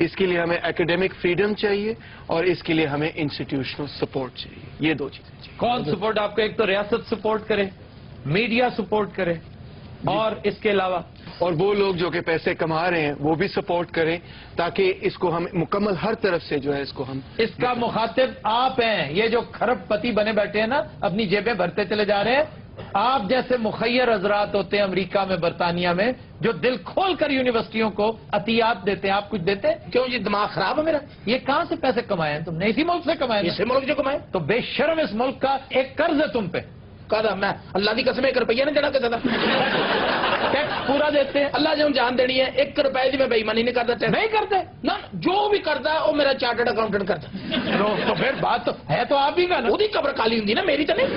Speaker 9: इसके लिए हमें एकेडमिक फ्रीडम चाहिए और इसके लिए हमें इंस्टीट्यूशनल सपोर्ट चाहिए। ये दो चीजें चाहिए।
Speaker 1: कौन सपोर्ट आपको? एक तो रियासत सपोर्ट करे, मीडिया सपोर्ट करे, और इसके अलावा
Speaker 9: और वो लोग जो कि पैसे कमा रहे हैं वो भी सपोर्ट करें, ताकि इसको हम मुकम्मल हर तरफ से जो है इसको हम।
Speaker 1: इसका मुखातिब आप हैं। ये जो खरबपति बने बैठे हैं ना, अपनी जेबें भरते चले जा रहे हैं। आप जैसे मुखैर हजरात होते हैं अमेरिका में, बरतानिया में, जो दिल खोल कर यूनिवर्सिटियों को अतियात देते हैं। आप कुछ देते हैं?
Speaker 3: क्यों जी दिमाग खराब है मेरा?
Speaker 1: ये कहां से पैसे कमाए हैं तुमने? इसी मुल्क से कमाए हैं?
Speaker 3: इसे मुल्क जो कमाए
Speaker 1: तो बेशर्म इस मुल्क का एक कर्ज है तुम पे।
Speaker 3: कहता मैं अल्लाह की कसम 1 रुपया नहीं देना कहता था।
Speaker 1: टैक्स पूरा देते हैं।
Speaker 3: अल्लाह जो जान देनी है 1 रुपए की मैं बेईमानी नहीं करता। टैक्स
Speaker 1: नहीं करते
Speaker 3: ना, जो भी करता है वो मेरा चार्टर्ड अकाउंटेंट करता है।
Speaker 1: तो फिर बात तो है तो आप ही का ना।
Speaker 3: ਉਹਦੀ कब्र काली होंगी ना, मेरी तो नहीं।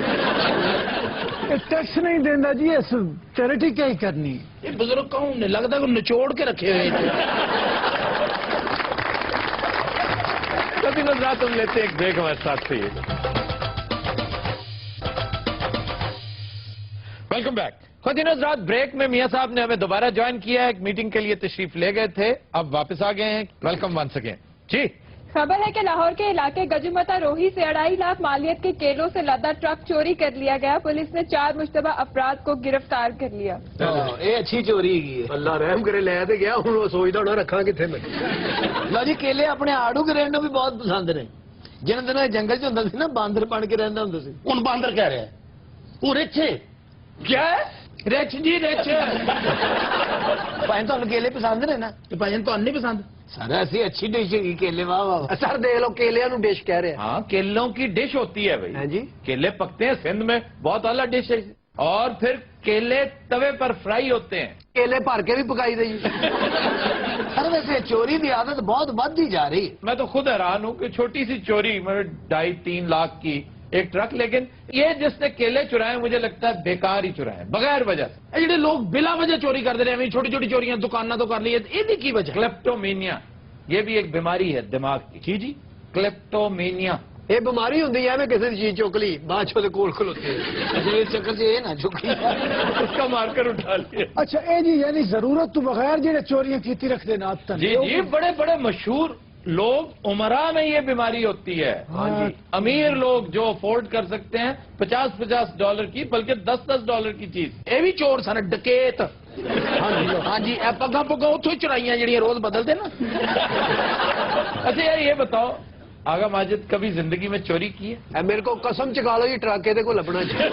Speaker 10: टैक्स नहीं देना जी, इस चैरिटी क्या ही करनी।
Speaker 3: ये बुजुर्ग कौन ने लगता है निचोड़ के रखे हुए।
Speaker 1: कभी नजर तुम लेते एक ब्रेक हमारे साथ से। Welcome back. खुदी नजरात, ब्रेक में मियां साहब ने हमें दोबारा ज्वाइन किया है। एक मीटिंग के लिए तशरीफ ले गए थे, अब वापस आ गए हैं। वेलकम वन अगेन जी।
Speaker 6: खबर है कि लाहौर के इलाके गजुमता रोही से 2.5 लाख मालियत के केलों से लदा ट्रक चोरी कर लिया गया। पुलिस ने 4 मुश्तबा अफराद को गिरफ्तार कर लिया।
Speaker 3: ये अच्छी चोरी की
Speaker 4: ਅੱਲਾ ਰਹਿਮ ਕਰੇ, ਲੈ ਤੇ ਗਿਆ, ਹੁਣ ਉਹ ਸੋਚਦਾ ਹੋਣਾ ਰੱਖਾਂ ਕਿੱਥੇ ਮੈਂ।
Speaker 7: ਲਓ ਜੀ, ਕੇਲੇ ਆਪਣੇ ਆੜੂ ਗਰੇਨ ਨੂੰ ਵੀ ਬਹੁਤ ਪਸੰਦ ਨੇ। ਜਿਹਨਾਂ ਦਿਨਾਂ ਜੰਗਲ 'ਚ ਹੁੰਦਾ ਸੀ ਨਾ, ਬਾਂਦਰ ਬਣ ਕੇ ਰਹਿੰਦਾ ਹੁੰਦਾ ਸੀ।
Speaker 3: ਹੁਣ ਬਾਂਦਰ ਕਹਿ ਰਿਹਾ ਉਹ ਰਿੱਛੇ क्या है? रिच जी रिच।
Speaker 7: ਭਾਈ ਤੁਹਾਨੂੰ ਕੇਲੇ ਪਸੰਦ ਨੇ ਨਾ?
Speaker 3: ਤੇ ਭਾਈ ਤੁਹਾਨੂੰ ਨਹੀਂ ਪਸੰਦ?
Speaker 7: ਸਰ ਅਸੀਂ ਅੱਛੀ ਡਿਸ਼ ਹੈਗੀ ਕੇਲੇ, ਵਾਹ ਵਾਹ।
Speaker 4: ਸਰ ਦੇਖ ਲਓ ਕੇਲਿਆਂ ਨੂੰ ਡਿਸ਼ ਕਹਿ ਰਹੇ ਆ।
Speaker 1: हाँ, केलों की डिश होती है भाई।
Speaker 4: हैं जी।
Speaker 1: केले पकते हैं सिंध में, बहुत आला डिश है। और फिर केले तवे पर फ्राई होते हैं।
Speaker 4: ਕੇਲੇ ਭਰ ਕੇ ਵੀ ਪਕਾਈ ਦੇ ਜੀ।
Speaker 7: सर वैसे चोरी की आदत बहुत बढ़ती जा रही है।
Speaker 1: मैं तो खुद हैरान हूं कि छोटी सी चोरी, मतलब 2.5-3 लाख की एक ट्रक, लेकिन ये जिसने केले चुराए मुझे लगता है बेकार ही चुराए, बगैर वजह से।
Speaker 3: ਇਹ ਜਿਹੜੇ ਲੋਕ ਬਿਲਾ ਵਜ੍ਹਾ ਚੋਰੀ ਕਰਦੇ ਨੇ, ਐਵੇਂ ਛੋਟੀ ਛੋਟੀ ਚੋਰੀਆਂ ਦੁਕਾਨਾਂ ਤੋਂ ਕਰ ਲਈ, ਇਹਦੀ ਕੀ ਵਜ੍ਹਾ?
Speaker 1: क्लेप्टोमेनिया, ये भी एक बीमारी है दिमाग की।
Speaker 3: जी जी।
Speaker 1: क्लेप्टोमेनिया
Speaker 3: یہ بیماری ہوندی ہے میں کسی چیز چک لی بعد چ کول کھلوتے
Speaker 7: اس چکر سے یہ نہ چکی
Speaker 1: اس کا مار کر اٹھا لیا.
Speaker 10: اچھا اے جی یعنی ضرورت تو بغیر جڑے چوریاں کیتی رکھ دے نا
Speaker 1: جی جی بڑے بڑے مشہور لوگ عمرہ میں یہ بیماری ہوتی ہے.
Speaker 10: ہاں جی.
Speaker 1: امیر لوگ جو افورڈ کر سکتے ہیں $50 کی بلکہ $10 کی چیز.
Speaker 7: یہ بھی چور سن ڈکیت. ہاں جی پگا پگا اتوں چرائیاں جڑیاں روز بدلتے نا.
Speaker 1: اچھا یار یہ بتاؤ آغا ماجد کبھی زندگی میں چوری کی ہے؟
Speaker 3: میرے کو قسم چکا لو یہ ٹرک یہ کو لبنا چاہیے.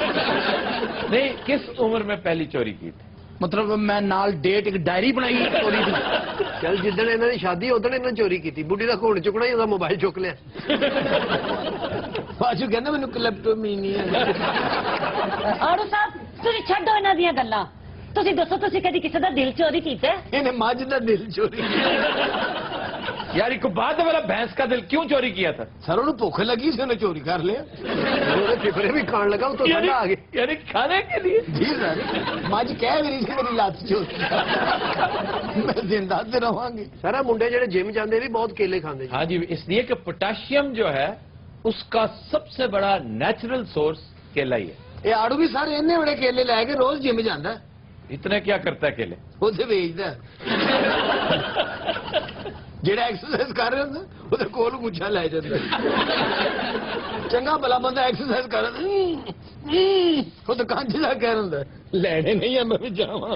Speaker 1: نہیں کس عمر میں پہلی چوری کی تھی؟
Speaker 7: مطلب میں نال ڈیٹ ایک ڈائری بنائی چوری دی.
Speaker 3: چل جدن انہوں نے شادی ادھر انہوں نے چوری کی تھی. بڈھی کا خون چکنا ہی موبائل چک لیا.
Speaker 7: باجو کہنا مینوں کلیپٹومی نہیں ہے.
Speaker 11: آڑو صاحب تسی چھڈو انہاں دیاں گلاں. تسی دسو تسی کدی کسی دا دل چوری کیتا ہے؟
Speaker 7: انہیں مجھ دا دل چوری
Speaker 1: یار ایک بات ہے والا بھینس کا دل کیوں چوری کیا تھا؟
Speaker 7: سر انہوں بھوک لگی سے انہیں چوری کر لیا.
Speaker 3: فکرے بھی کھان لگا تو ٹھنڈا آ گیا.
Speaker 1: یعنی کھانے کے لیے؟
Speaker 7: جی سر مجھ کہہ میری سے میری لات چوری میں زندہ سے رہاں گی.
Speaker 3: سر منڈے جڑے جم جاندے بھی بہت کیلے کھاندے.
Speaker 1: ہاں جی اس لیے کہ پوٹاشیم جو ہے اس کا سب سے بڑا نیچرل سورس کیلا ہی ہے.
Speaker 7: یہ آڑو بھی سارے اتنے بڑے کیلے لے کے روز جم جانا.
Speaker 1: اتنے کیا کرتا ہے کیلے؟
Speaker 7: اسے بیچتا جہاں ایکسرسائز کر رہے ہوتے وہ کول مچھا لے جاتا. چنگا بلا بندہ ایکسرسائز کر رہا وہ تو کانچ لا کہہ رہا ہوں لینے نہیں ہے میں بھی جاواں.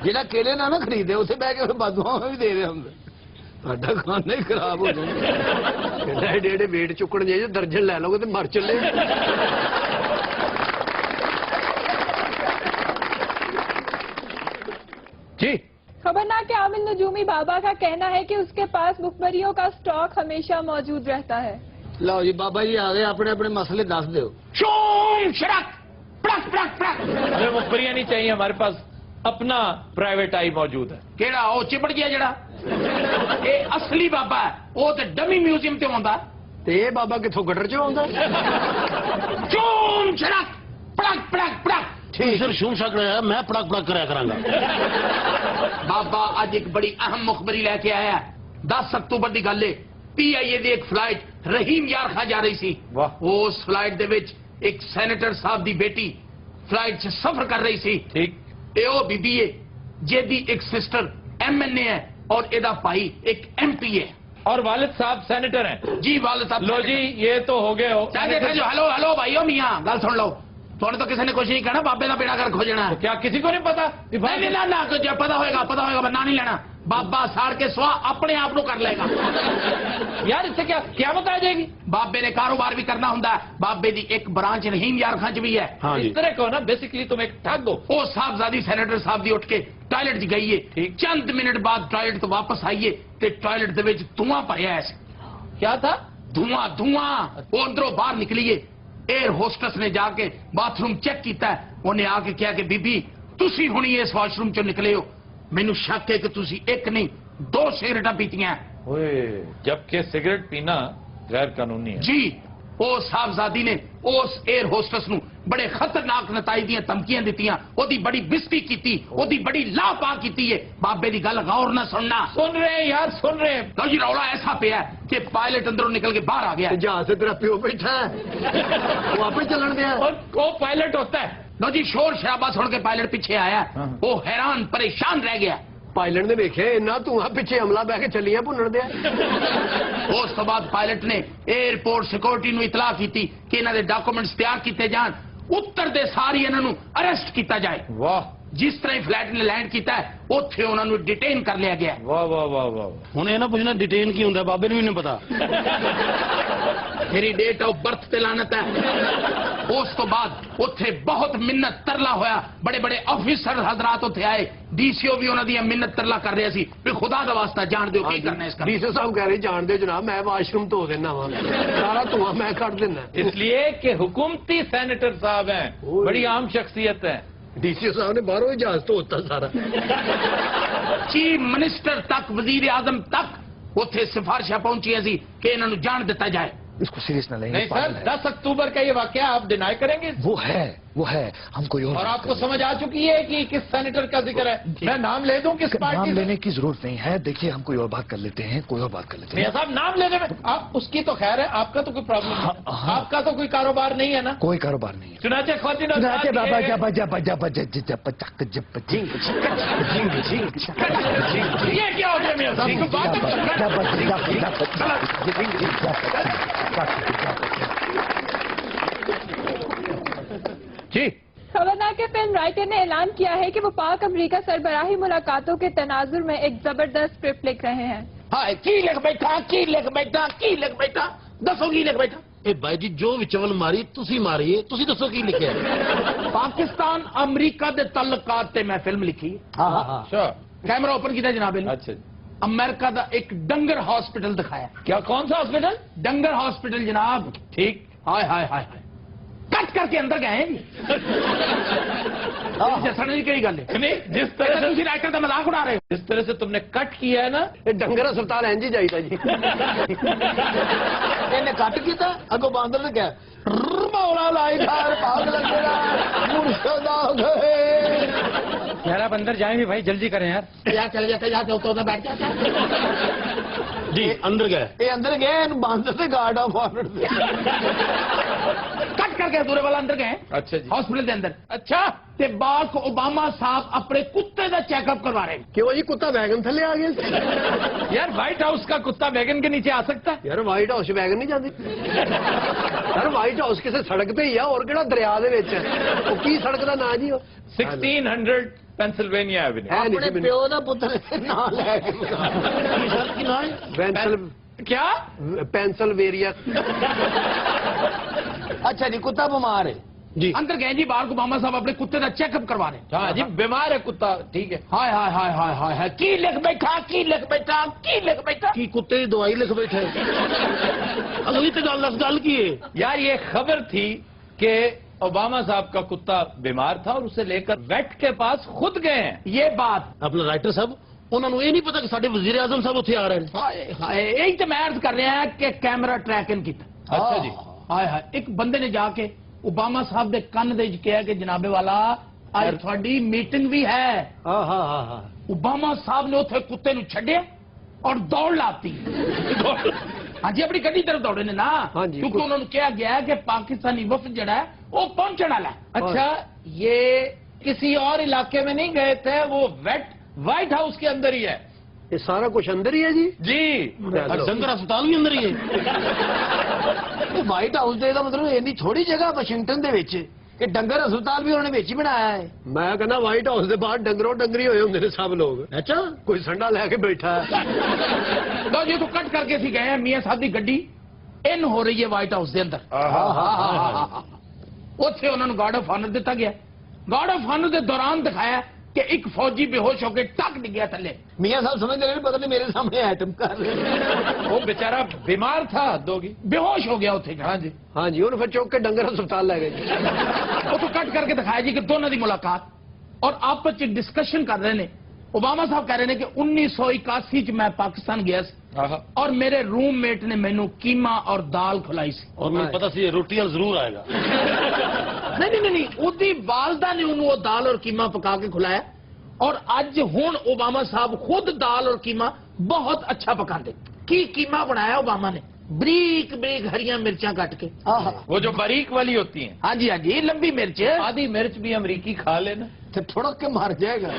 Speaker 7: جہاں کیلے نہ خریدے اسے بہ کے بادواں میں بھی دے رہے ہوں. ساڈا کھانا ہی خراب ہو جائے.
Speaker 3: ایڈے ایڈے ویٹ چکن چاہیے درجن لے لو گے تو مر چلے.
Speaker 1: جی
Speaker 6: خبرناک عامل نجومی بابا کا کہنا ہے کہ اس کے پاس مخبریوں کا سٹاک ہمیشہ موجود رہتا ہے.
Speaker 7: لو جی بابا جی آ گئے اپنے اپنے مسئلے دس دو. شوم شڑک پڑک پڑک پڑک.
Speaker 1: ہمیں مخبریاں نہیں چاہیے ہمارے پاس اپنا پرائیویٹ آئی موجود ہے.
Speaker 7: کیڑا وہ چپڑ گیا جڑا یہ اصلی بابا ہے وہ تو ڈمی میوزیم تے ہوندا.
Speaker 3: تے یہ بابا کتوں گٹر چ آوندا.
Speaker 7: شوم شڑک پڑک پڑک پڑک.
Speaker 4: سر شوم شک رہا ہے میں پڑک پڑک کریا کروں گا.
Speaker 7: بابا اج ایک بڑی اہم مخبری لے کے آیا. 10 اکتوبر دی گل ہے. PIA دی ایک فلائٹ رحیم یار خاں جا رہی سی. اس فلائٹ دے وچ ایک سینیٹر صاحب دی بیٹی فلائٹ سے سفر کر رہی سی.
Speaker 1: ٹھیک
Speaker 7: اے او بی بی ہے جیدی ایک سسٹر MNA ہے اور ایدا بھائی ایک MP ہے
Speaker 1: اور والد صاحب سینیٹر ہیں.
Speaker 7: جی والد صاحب.
Speaker 1: لو جی یہ تو ہو گئے ہو.
Speaker 7: ہلو ہلو بھائیو میاں گل سن لو. تھوڑے تو کسی نے کچھ نہیں کہنا بابے کا بیڑا کر کھوجنا.
Speaker 1: کیا کسی کو نہیں پتا؟
Speaker 7: پتا ہوئے گا نہ نہیں لینا. بابا ساڑ کے سوا اپنے آپ کر لے گا.
Speaker 1: یار اس سے کیا بتا جائے گی؟
Speaker 7: بابے نے کاروبار بھی کرنا ہوں. بابے دی ایک برانچ رحیم یار خان چ بھی ہے.
Speaker 1: اس طرح کو نا بیسیکلی تم ایک ٹھگ ہو.
Speaker 7: وہ صاحبزادی سینیٹر صاحب دی اٹھ کے ٹوائلٹ چ گئی ہے. چند منٹ بعد ٹوائلٹ تو واپس آئیے تے ٹوائلٹ دے وچ دھواں بھریا ہے.
Speaker 1: کیا تھا؟
Speaker 7: دھواں. وہ اندروں باہر نکلیے. ایئر ہوسٹس نے جا کے باتھ روم چیک کیتا ہے. انہیں آ کے کہا کہ بی بی تسی ہونی اس واش روم چ نکلے ہو. مینو شک ہے کہ تسی ایک نہیں 2 سگریٹاں پیتیاں.
Speaker 1: جبکہ سگریٹ پینا غیر قانونی ہے.
Speaker 7: جی وہ صاحبزادی نے اس ایئر ہوسٹس نو بڑے خطرناک نتائج دیاں دھمکیاں دتیاں. وہ دی بڑی بےزتی کیتی. وہ دی بڑی لا پا کیتی ہے. بابے دی گل غور نہ سننا.
Speaker 1: سن رہے ہیں یار سن رہے ہیں.
Speaker 7: تو جی رولا ایسا پیا ہے کہ پائلٹ اندروں نکل کے باہر آ گیا.
Speaker 3: جہاز سے تیرا پیو بیٹھا ہے وہ آپ چلن دیا.
Speaker 1: اور وہ پائلٹ ہوتا ہے.
Speaker 7: لو جی شور شرابہ سن کے پائلٹ پیچھے آیا. وہ حیران پریشان رہ گیا.
Speaker 3: پائلٹ نے دیکھے نہ تو پیچھے حملہ بہ کے چلیاں بھنن دیا.
Speaker 7: اس تو بعد پائلٹ نے ایئرپورٹ سیکورٹی نو اطلاع کیتی کہ انہاں دے ڈاکومنٹس تیار کیتے جان. اتر دے ساری انہاں نو اریسٹ کیتا جائے.
Speaker 1: واہ.
Speaker 7: جس طرح فلائٹ نے لینڈ کیتا ہے اوتھے انہاں نو ڈیٹین کر لیا گیا.
Speaker 1: واہ واہ واہ واہ.
Speaker 4: ہن یہ نہ پوچھنا ڈیٹین کی ہوندا بابے نوں بھی نہیں پتا.
Speaker 7: میری ڈیٹ آف برتھ تے لعنت ہے. اس تو بعد اوتھے بہت منت ترلا ہویا. بڑے بڑے آفیسر حضرات اوتھے آئے. DCO بھی انہاں دی منت ترلا کر رہے سی کہ خدا دا واسطہ جان دیو کی کرنا اس کا.
Speaker 3: DCO صاحب کہہ رہے جان دیو جناب میں واش روم دھو دینا وا سارا دھواں میں کٹ دینا.
Speaker 1: اس لیے کہ حکومتی سینیٹر صاحب ہیں بڑی عام شخصیت ہیں.
Speaker 3: DCO صاحب نے باہروں ہی جہاز دھوتا سارا.
Speaker 7: چیف منسٹر تک وزیر اعظم تک اوتھے سفارشاں پہنچی سی کہ انہاں نو جان دتا جائے.
Speaker 2: اس کو سیریس نہ لیں.
Speaker 1: نہیں سر 10 اکتوبر کا یہ واقعہ آپ ڈینائی کریں گے؟
Speaker 2: وہ ہے वो है हम कोई
Speaker 1: और
Speaker 2: बात
Speaker 1: आपको
Speaker 2: कर
Speaker 1: समझ आ चुकी है कि किस सेनेटर का जिक्र है? मैं नाम ले दूं किस
Speaker 2: लेते हैं।
Speaker 1: पार्टी
Speaker 2: नाम
Speaker 1: से?
Speaker 2: लेने की जरूरत नहीं है, देखिए हम कोई और बात कर लेते हैं, कोई और बात कर लेते
Speaker 1: मियां
Speaker 2: हैं।
Speaker 1: साहब नाम लेने में आप उसकी तो खैर है, आपका तो कोई प्रॉब्लम नहीं है।
Speaker 2: हाँ।
Speaker 1: आपका तो कोई कारोबार नहीं है ना?
Speaker 2: कोई कारोबार नहीं है।
Speaker 1: चुनाचे ख्वातीन और
Speaker 2: नाचे
Speaker 1: साथ
Speaker 2: बाबा
Speaker 1: ये-
Speaker 2: जब जब जब जब जब चक जब झिंग
Speaker 1: ये क्या हो गया मियां साहब? कोई बात जी
Speaker 6: खबरनाक के फिल्म राइटर ने ऐलान किया है कि वो पाक अमरीका सरबराही मुलाकातों के तनाजुर में एक जबरदस्त स्क्रिप्ट लिख रहे हैं।
Speaker 3: हाय की लिख बैठा दसो की लिख बैठा ਇਹ ਬਾਈ ਜੀ ਜੋ ਵਿਚਵਲ ਮਾਰੀ ਤੁਸੀਂ ਮਾਰੀਏ ਤੁਸੀਂ ਦੱਸੋ ਕੀ ਲਿਖਿਆ
Speaker 4: पाकिस्तान अमरीका दे तल्लकात ते मैं फिल्म लिखी
Speaker 3: ਹਾਂ ਹਾਂ ਹਾਂ
Speaker 1: अच्छा
Speaker 4: कैमरा ओपन किया जनाब ने
Speaker 1: अच्छा
Speaker 4: अमेरिका दा एक डंगर हॉस्पिटल दिखाया
Speaker 1: क्या कौन सा हॉस्पिटल?
Speaker 4: डंगर हॉस्पिटल जनाब
Speaker 1: ठीक
Speaker 4: हाय हाय हाय हाय कट करके अंदर गए हैं जी जैसा नहीं कही गल है
Speaker 1: नहीं जिस तरह से
Speaker 4: राइटर का मजाक उड़ा रहे हो
Speaker 1: जिस तरह से तुमने कट किया है ना,
Speaker 3: ਇਹ ਡੰਗਰ ਹਸਪਤਾਲ ਇੰਜ ਹੀ ਜਾਈਦਾ ਜੀ ਇਹਨੇ ਕੱਟ ਕੀਤਾ ਅੱਗੋਂ ਬਾਂਦਰ ਨੇ ਕਿਹਾ ਮੌਲਾ ਲਾਈ ਖਾਰ ਭਾਗ ਲੱਗਣਾ ਮੁਰਸ਼ਦ ਆ ਗਏ
Speaker 4: यार आप अंदर जाए भी भाई जल्दी करें यार
Speaker 3: ਯਾ ਚਲ ਜਾ ਜਾ ਉੱਤੋਂ ਦਾ ਬੈਠ ਜਾ
Speaker 4: जी अंदर गए
Speaker 3: ਇਹ ਅੰਦਰ ਗਏ ਇਹਨੂੰ ਬਾਂਦਰ ਤੇ ਗਾਰਡ ਆਫ ਆਨਰ ਤੇ
Speaker 4: कट करके दूरे वाला अंदर गए
Speaker 1: अच्छा जी
Speaker 4: हॉस्पिटल के अंदर
Speaker 1: अच्छा
Speaker 4: ते बाक ओबामा साहब अपने कुत्ते का चेकअप करवा रहे हैं
Speaker 3: ਕਿਉਂ ਜੀ ਕੁੱਤਾ ਵੈਗਨ ਥੱਲੇ ਆ ਗਿਆ
Speaker 1: यार व्हाइट हाउस का कुत्ता वैगन के नीचे आ सकता है?
Speaker 3: ਯਾਰ ਵਾਈਟ ਹਾਊਸ ਵੈਗਨ ਨਹੀਂ ਜਾਂਦੀ ਯਾਰ ਵਾਈਟ ਹਾਊਸ ਕਿਸੇ ਸੜਕ ਤੇ ਹੀ ਆ ਹੋਰ ਕਿਹੜਾ ਦਰਿਆ ਦੇ ਵਿੱਚ ਉਹ ਕੀ ਸੜਕ ਦਾ ਨਾਂ ਜੀ ਉਹ
Speaker 1: 1600 पेंसिल्वेनिया एवेन्यू।
Speaker 3: ਹੈ ਨਹੀਂ
Speaker 7: ਆਪਣੇ
Speaker 3: ਸੀ
Speaker 7: ਪਿਓ ਦਾ ਪੁੱਤਰ ਨਾਂ ਲੈ ਕੇ
Speaker 3: ਕੀ ਸਰ ਕੀ ਨਾਂ ਹੈ
Speaker 1: क्या?
Speaker 3: ਪੈਂਸਲਵੇਰੀਆ
Speaker 7: ਅੱਛਾ ਜੀ ਕੁੱਤਾ ਬਿਮਾਰ ਹੈ
Speaker 3: ਜੀ
Speaker 4: अंदर गए जी बाहर ओबामा साहब अपने कुत्ते का चेकअप करवा रहे हैं
Speaker 1: हाँ जी बीमार है कुत्ता, ठीक है।
Speaker 4: हाय हाय हाय हाय हाय हाय की लिख बैठा
Speaker 3: ਕੀ ਕੁੱਤੇ ਦੀ ਦਵਾਈ ਲਿਖ ਬੈਠੇ ਅਗਲੀ ਤੇ ਗੱਲ ਕੀ ਹੈ
Speaker 1: यार ये खबर थी कि ओबामा साहब का कुत्ता बीमार था और उसे लेकर वेट के पास खुद गए हैं।
Speaker 4: ये बात
Speaker 3: ਆਪਣਾ ਰਾਈਟਰ ਸਾਹਿਬ ਉਹਨਾਂ ਨੂੰ ਇਹ ਨਹੀਂ ਪਤਾ ਕਿ ਸਾਡੇ ਵਜ਼ੀਰ ਆਜ਼ਮ ਸਾਹਿਬ ਉੱਥੇ ਆ ਰਹੇ ਨੇ
Speaker 4: हाय हाय यही तो मैं अर्ज कर रहे हैं कि कैमरा ट्रैक इन किया
Speaker 1: अच्छा जी
Speaker 4: हाय हाय एक बंदे ने जाके ओबामा साहब दे कन्न दे कहा कि जनाबे वाला आज थोड़ी मीटिंग भी है
Speaker 3: ਹਾਂ ਹਾਂ ਹਾਂ ਹਾਂ
Speaker 4: ओबामा साहब ने उथे कुत्ते नु छड्या और दौड़ लाती हाँ जी अपनी गड्डी तरफ दौड़े ने ना
Speaker 3: हाँ जी,
Speaker 4: क्योंकि उन्होंने कहा गया है कि पाकिस्तानी वफद जड़ा है वो पहुंचने वाला है
Speaker 1: अच्छा ये किसी और इलाके में नहीं गए थे, वो व्हाइट हाउस के अंदर ही है
Speaker 3: ਇਹ ਸਾਰਾ ਕੁਝ ਅੰਦਰ ਹੀ ਹੈ ਜੀ
Speaker 1: जी।
Speaker 3: ਡੰਗਰ ਹਸਪਤਾਲ ਵੀ ਅੰਦਰ ਹੀ ਹੈ
Speaker 7: ਵਾਈਟ ਹਾਊਸ ਦੇ ਦਾ ਮਤਲਬ ਇੰਨੀ ਥੋੜੀ ਜਗ੍ਹਾ ਵਾਸ਼ਿੰਗਟਨ ਦੇ ਵਿੱਚ ਕਿ ਡੰਗਰ ਹਸਪਤਾਲ ਵੀ ਉਹਨਾਂ ਨੇ ਵਿੱਚ ਹੀ ਬਣਾਇਆ ਹੈ
Speaker 3: ਮੈਂ ਕਹਿੰਦਾ ਵਾਈਟ ਹਾਊਸ ਦੇ ਬਾਹਰ ਡੰਗਰੋਂ ਡੰਗਰੀ ਹੋਏ ਹੁੰਦੇ ਨੇ ਸਭ ਲੋਕ ਅੱਛਾ ਕੋਈ ਸੰਡਾ ਲੈ ਕੇ ਬੈਠਾ ਹੈ
Speaker 4: लो जी तो कट करके सी गए हैं मियां साहब की गड्डी इन हो रही है व्हाइट हाउस के अंदर ਉੱਥੇ ਉਹਨਾਂ ਨੂੰ ਗਾਰਡ ਆਫ ਆਨਰ ਦਿੱਤਾ ਗਿਆ ਗਾਰਡ ਆਫ ਆਨਰ ਦੇ ਦੌਰਾਨ ਦਿਖਾਇਆ ਕਿ ਇੱਕ ਫੌਜੀ ਬੇਹੋਸ਼ ਹੋ ਕੇ ਟੱਕ ਡਿੱਗਿਆ ਥੱਲੇ
Speaker 7: ਮੀਆਂ ਸਾਹਿਬ ਸਮਝਦੇ ਨੇ ਪਤਾ ਨਹੀਂ ਮੇਰੇ ਸਾਹਮਣੇ ਆਈਟਮ ਕਰ ਰਹੇ
Speaker 1: वो बेचारा बीमार था दोगी।
Speaker 4: ਬੇਹੋਸ਼ ਹੋ ਗਿਆ ਉੱਥੇ
Speaker 1: हाँ जी
Speaker 3: ਹਾਂਜੀ ਉਹਨੂੰ ਫਿਰ ਚੁੱਕ ਕੇ ਡੰਗਰ ਹਸਪਤਾਲ ਲੈ ਗਏ ਜੀ
Speaker 4: ਉੱਥੋਂ ਕੱਟ ਕਰਕੇ ਦਿਖਾਇਆ ਜੀ ਕਿ ਦੋਨਾਂ ਦੀ ਮੁਲਾਕਾਤ ਔਰ ਆਪਸ ਵਿੱਚ ਡਿਸਕਸ਼ਨ ਕਰ ਰਹੇ ਨੇ ओबामा साहब कह रहे हैं कि 1981 च मैं पाकिस्तान गया
Speaker 1: आहा।
Speaker 4: और मेरे रूममेट ने मैनू कीमा और दाल खिलाई सी
Speaker 3: ਔਰ ਮੈਨੂੰ ਪਤਾ ਸੀ ਰੋਟੀ ਨਾਲ ਜ਼ਰੂਰ ਆਏਗਾ
Speaker 4: नहीं ਉਹਦੀ ਵਾਲਦਾ ਨੇ ਉਹਨੂੰ ਉਹ ਦਾਲ ਔਰ ਕੀਮਾ ਪਕਾ ਕੇ ਖਿਲਾਇਆ ਔਰ ਅੱਜ ਹੁਣ ओबामा साहब खुद दाल और कीमा बहुत अच्छा पकाते की कीमा बनाया ओबामा ने बरीक बरीक हरियां मिर्चा काट के
Speaker 1: वो जो बारीक वाली होती हैं।
Speaker 4: हाँ जी ये लंबी मिर्च
Speaker 1: आधी मिर्च भी अमरीकी खा लेना
Speaker 7: ਤੇ ਥੋੜਾ ਕੇ ਮਾਰ ਜਾਏਗਾ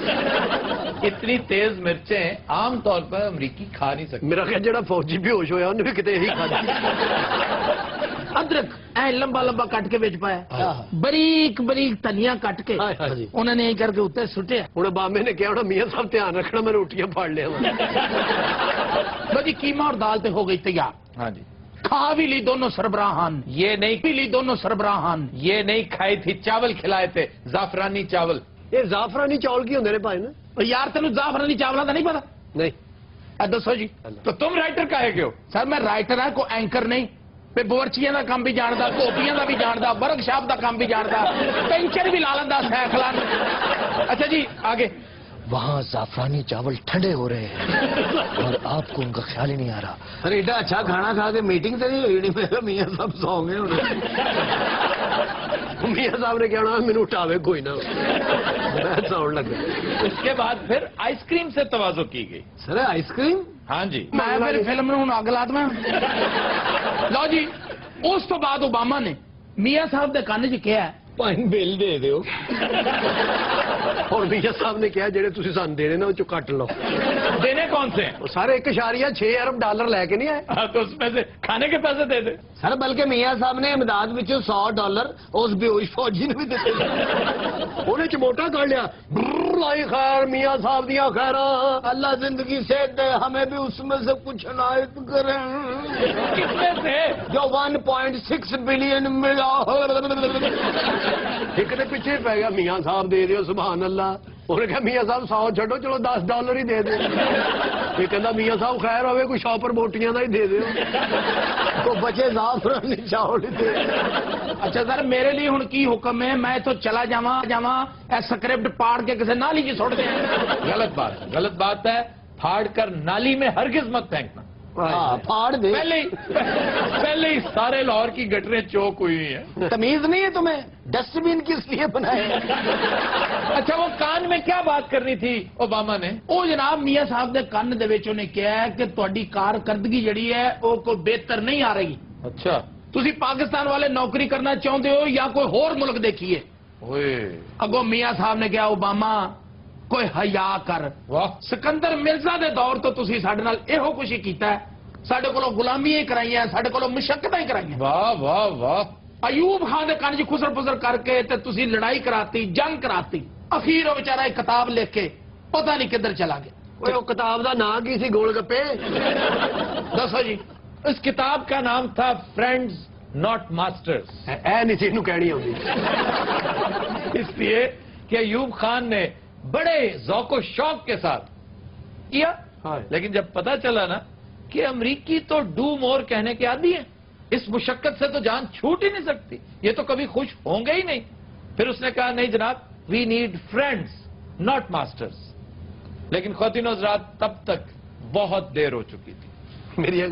Speaker 1: इतनी तेज मिर्चें आम तौर पर अमरीकी खा नहीं सकते।
Speaker 3: ਮੇਰਾ ਖਿਆਲ ਜਿਹੜਾ ਫੌਜੀ ਬੇਹੋਸ਼ ਹੋਇਆ ਉਹਨੇ ਵੀ ਕਿਤੇ ਇਹੀ ਖਾਧੀ
Speaker 4: अदरक ऐ लंबा लंबा कट के बेच पाया बरीक बरीक धनिया कट के
Speaker 3: ਹਾਏ ਹਾਏ ਜੀ
Speaker 4: उन्होंने यही करके उत्ते सुटिया
Speaker 3: ਹੁਣ ਬਾਮੇ ਨੇ ਕਿਹਾ ਹੋਣਾ ਮੀਆਂ ਸਾਹਿਬ ਧਿਆਨ ਰੱਖਣਾ ਮੈਂ ਰੋਟੀਆਂ ਫੜ ਲਿਆ ਵਾ
Speaker 4: लो जी कीमा और दाल तो हो गई तैयार
Speaker 1: हाँ जी
Speaker 4: खा भी ली दोनों सरबराहान
Speaker 1: ये नहीं
Speaker 4: पी ली दोनों सरबराहान
Speaker 1: ये नहीं खाई थी, चावल खिलाए थे, जाफरानी चावल।
Speaker 3: ਇਹ ਜ਼ਾਫਰਾਨੀ ਚੌਲ ਕੀ ਹੁੰਦੇ ਨੇ ਭਾਈ ਨਾ
Speaker 4: और यार तेन जाफरानी चावलों का नहीं पता
Speaker 3: ਨਹੀਂ
Speaker 4: ए दसो जी
Speaker 1: तो तुम राइटर काहे के हो?
Speaker 4: सर मैं राइटर है कोई एंकर नहीं ते बोरचियां का काम भी जानता धोपियां का भी जानता वर्कशॉप का काम भी जानता पेंचर भी ला लेंदा साइकिल।
Speaker 1: अच्छा जी आगे।
Speaker 2: वहाँ जाफरानी चावल ठंडे हो रहे हैं और आपको उनका ख्याल ही नहीं आ रहा।
Speaker 7: सर एडा अच्छा खाना खा के मीटिंग तो नहीं हुई नहीं, मेरा मियाँ साहब सौ गए होने। मियाँ साहब ने कहना मैंने उठावे कोई ना, मैं सौन लगा।
Speaker 1: उसके बाद फिर आइसक्रीम से तवाज़ो की गई।
Speaker 7: Sir ice cream?
Speaker 1: हाँ जी।
Speaker 4: मैं फिर फिल्म ਨੂੰ ਅੱਗ ਲਾ ਦਵਾਂ। ਲਓ ਜੀ, ਉਸ ਤੋਂ ਬਾਅਦ ਓਬਾਮਾ ਨੇ ਮੀਆਂ ਸਾਹਿਬ ਦੇ ਕੰਨ 'ਚ ਕਿਹਾ
Speaker 3: पाइन बिल दे दियो और मियाँ साहब ने कहा जेड़े तुसी सान देने ना वो चो कट लो।
Speaker 1: देने कौन से हैं?
Speaker 3: वो सारे 1.6 अरब डॉलर लेके नहीं आए।
Speaker 1: हाँ, तो उसमें से खाने के पैसे दे दे।
Speaker 7: सर बल्कि मियाँ साहब ने इमदाद विचों $100 उस बेहोश फौजी ने भी दिते।
Speaker 3: उन्हें चमोटा कर लिया। लाई खैर मियाँ साहब दिया खैर,
Speaker 7: अल्लाह जिंदगी से दे, हमें भी उसमें से कुछ इनायत करें।
Speaker 1: कितने से?
Speaker 7: जो 1.6 बिलियन मिला।
Speaker 3: एक दे पीछे पै गया मियाँ साहब दे दियो सुभान अल्लाह। उन्हें कहा मियाँ साहब 100 छो, चलो $10 ही दे दो। ये कहता मियाँ साहब खैर होवे कोई शॉपर बोटियां का ही दे दो,
Speaker 7: तो बचे जाफरानी चावल ही दे।
Speaker 4: ਅੱਛਾ ਸਰ ਮੇਰੇ ਲਈ ਹੁਣ ਕੀ ਹੁਕਮ ਹੈ? ਮੈਂ ਇੱਥੋਂ ਚਲਾ ਜਾਵਾਂ ਇਹ ਸਕ੍ਰਿਪਟ ਪਾੜ ਕੇ ਕਿਸੇ ਨਾਲੀ 'ਚ ਸੁੱਟ ਦਿਆਂ?
Speaker 1: गलत बात है। फाड़ कर नाली में हरगिज मत फेंकना।
Speaker 7: हाँ फाड़ दे।
Speaker 1: पहले ही सारे लाहौर की गटरें चौक हुई हैं।
Speaker 7: तमीज नहीं है तुम्हें? डस्टबिन किस लिए बनाए?
Speaker 1: अच्छा, वो कान में क्या बात करनी थी ओबामा ने?
Speaker 4: ਉਹ ਜਨਾਬ ਮੀਆਂ ਸਾਹਿਬ ਦੇ ਕੰਨ ਦੇ ਵਿੱਚ ਉਹਨੇ ਕਿਹਾ ਕਿ ਤੁਹਾਡੀ ਕਾਰਕਰਦਗੀ ਜਿਹੜੀ ਹੈ ਉਹ ਕੋਈ ਬਿਹਤਰ ਨਹੀਂ ਆ ਰਹੀ।
Speaker 1: अच्छा।
Speaker 4: ਤੁਸੀਂ ਪਾਕਿਸਤਾਨ ਵਾਲੇ ਨੌਕਰੀ ਕਰਨਾ ਚਾਹੁੰਦੇ ਹੋ ਜਾਂ ਕੋਈ ਹੋਰ ਮੁਲਕ ਦੇਖੀਏ?
Speaker 1: ओए
Speaker 4: ਅੱਗੋਂ ਮੀਆਂ ਸਾਹਿਬ ਨੇ ਕਿਹਾ ਓਬਾਮਾ ਕੋਈ ਹਯਾ ਕਰ।
Speaker 1: वाह।
Speaker 4: ਸਿਕੰਦਰ ਮਿਰਜ਼ਾ ਦੇ ਦੌਰ ਤੋਂ ਤੁਸੀਂ ਸਾਡੇ ਨਾਲ ਇਹੋ ਕੁਛ ਹੀ ਕੀਤਾ ਹੈ। ਸਾਡੇ ਕੋਲੋਂ ਗੁਲਾਮੀਆਂ ਹੀ ਕਰਾਈਆਂ, ਸਾਡੇ ਕੋਲੋਂ ਮੁਸ਼ੱਕਤਾਂ ਹੀ ਕਰਾਈਆਂ।
Speaker 1: वाह वाह वाह।
Speaker 4: ਅਯੂਬ ਖਾਨ ਦੇ ਕੰਨ 'ਚ ਖੁਸਰ ਫੁਸਰ ਕਰਕੇ ਤੇ ਤੁਸੀਂ ਲੜਾਈ ਕਰਾਤੀ, ਜੰਗ ਕਰਾਤੀ। ਅਖੀਰ ਉਹ ਵਿਚਾਰਾ ਇੱਕ ਕਿਤਾਬ ਲਿਖ ਕੇ ਪਤਾ ਨਹੀਂ ਕਿੱਧਰ ਚਲਾ ਗਿਆ।
Speaker 3: ओए वो किताब का नाम की सी गोलगप्पे?
Speaker 4: ਦੱਸੋ ਜੀ।
Speaker 1: इस किताब का नाम था फ्रेंड्स नॉट मास्टर्स।
Speaker 3: ऐ नहीं सी कहनी आती।
Speaker 1: इसलिए कि अयूब खान ने बड़े ज़ौक़ शौक के साथ किया। लेकिन जब पता चला ना कि अमरीकी तो डू मोर कहने के आदी हैं, इस मुशक्कत से तो जान छूट ही नहीं सकती, ये तो कभी खुश होंगे ही नहीं। फिर उसने कहा नहीं जनाब, we need friends not masters. लेकिन ख़वातीन हज़रात तब तक बहुत देर हो चुकी थी।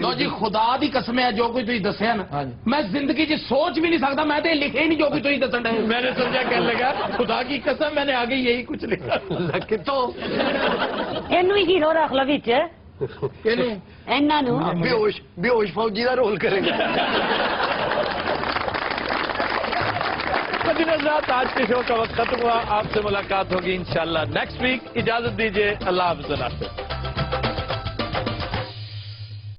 Speaker 4: ਲੋ ਜੀ ਖੁਦਾ ਦੀ ਕਸਮ ਹੈ ਜੋ ਕੋਈ ਤੁਸੀਂ ਦੱਸਿਆ ਨਾ, ਮੈਂ ਜ਼ਿੰਦਗੀ 'ਚ ਸੋਚ ਵੀ ਨਹੀਂ ਸਕਦਾ। ਮੈਂ ਤੇ ਲਿਖਿਆ ਹੀ ਨਹੀਂ ਜੋ ਕੋਈ ਤੁਸੀਂ ਦੱਸਣ ਡਏ।
Speaker 1: मैंने समझा कहने लगा खुदा की कसम मैंने आगे यही कुछ लिखा।
Speaker 3: कितों
Speaker 11: ਇਹਨੂੰ ਹੀ ਹੀਰੋ ਰੱਖ ਲਓ ਵਿੱਚ, ਇਹਨਾਂ ਨੂੰ।
Speaker 3: बेहोश फौजी का रोल करेगा।
Speaker 1: आज के शो का वक्त खत्म हुआ। आपसे मुलाकात होगी इंशाल्लाह नेक्स्ट वीक। इजाजत दीजिए, अल्लाह हाफ़िज़।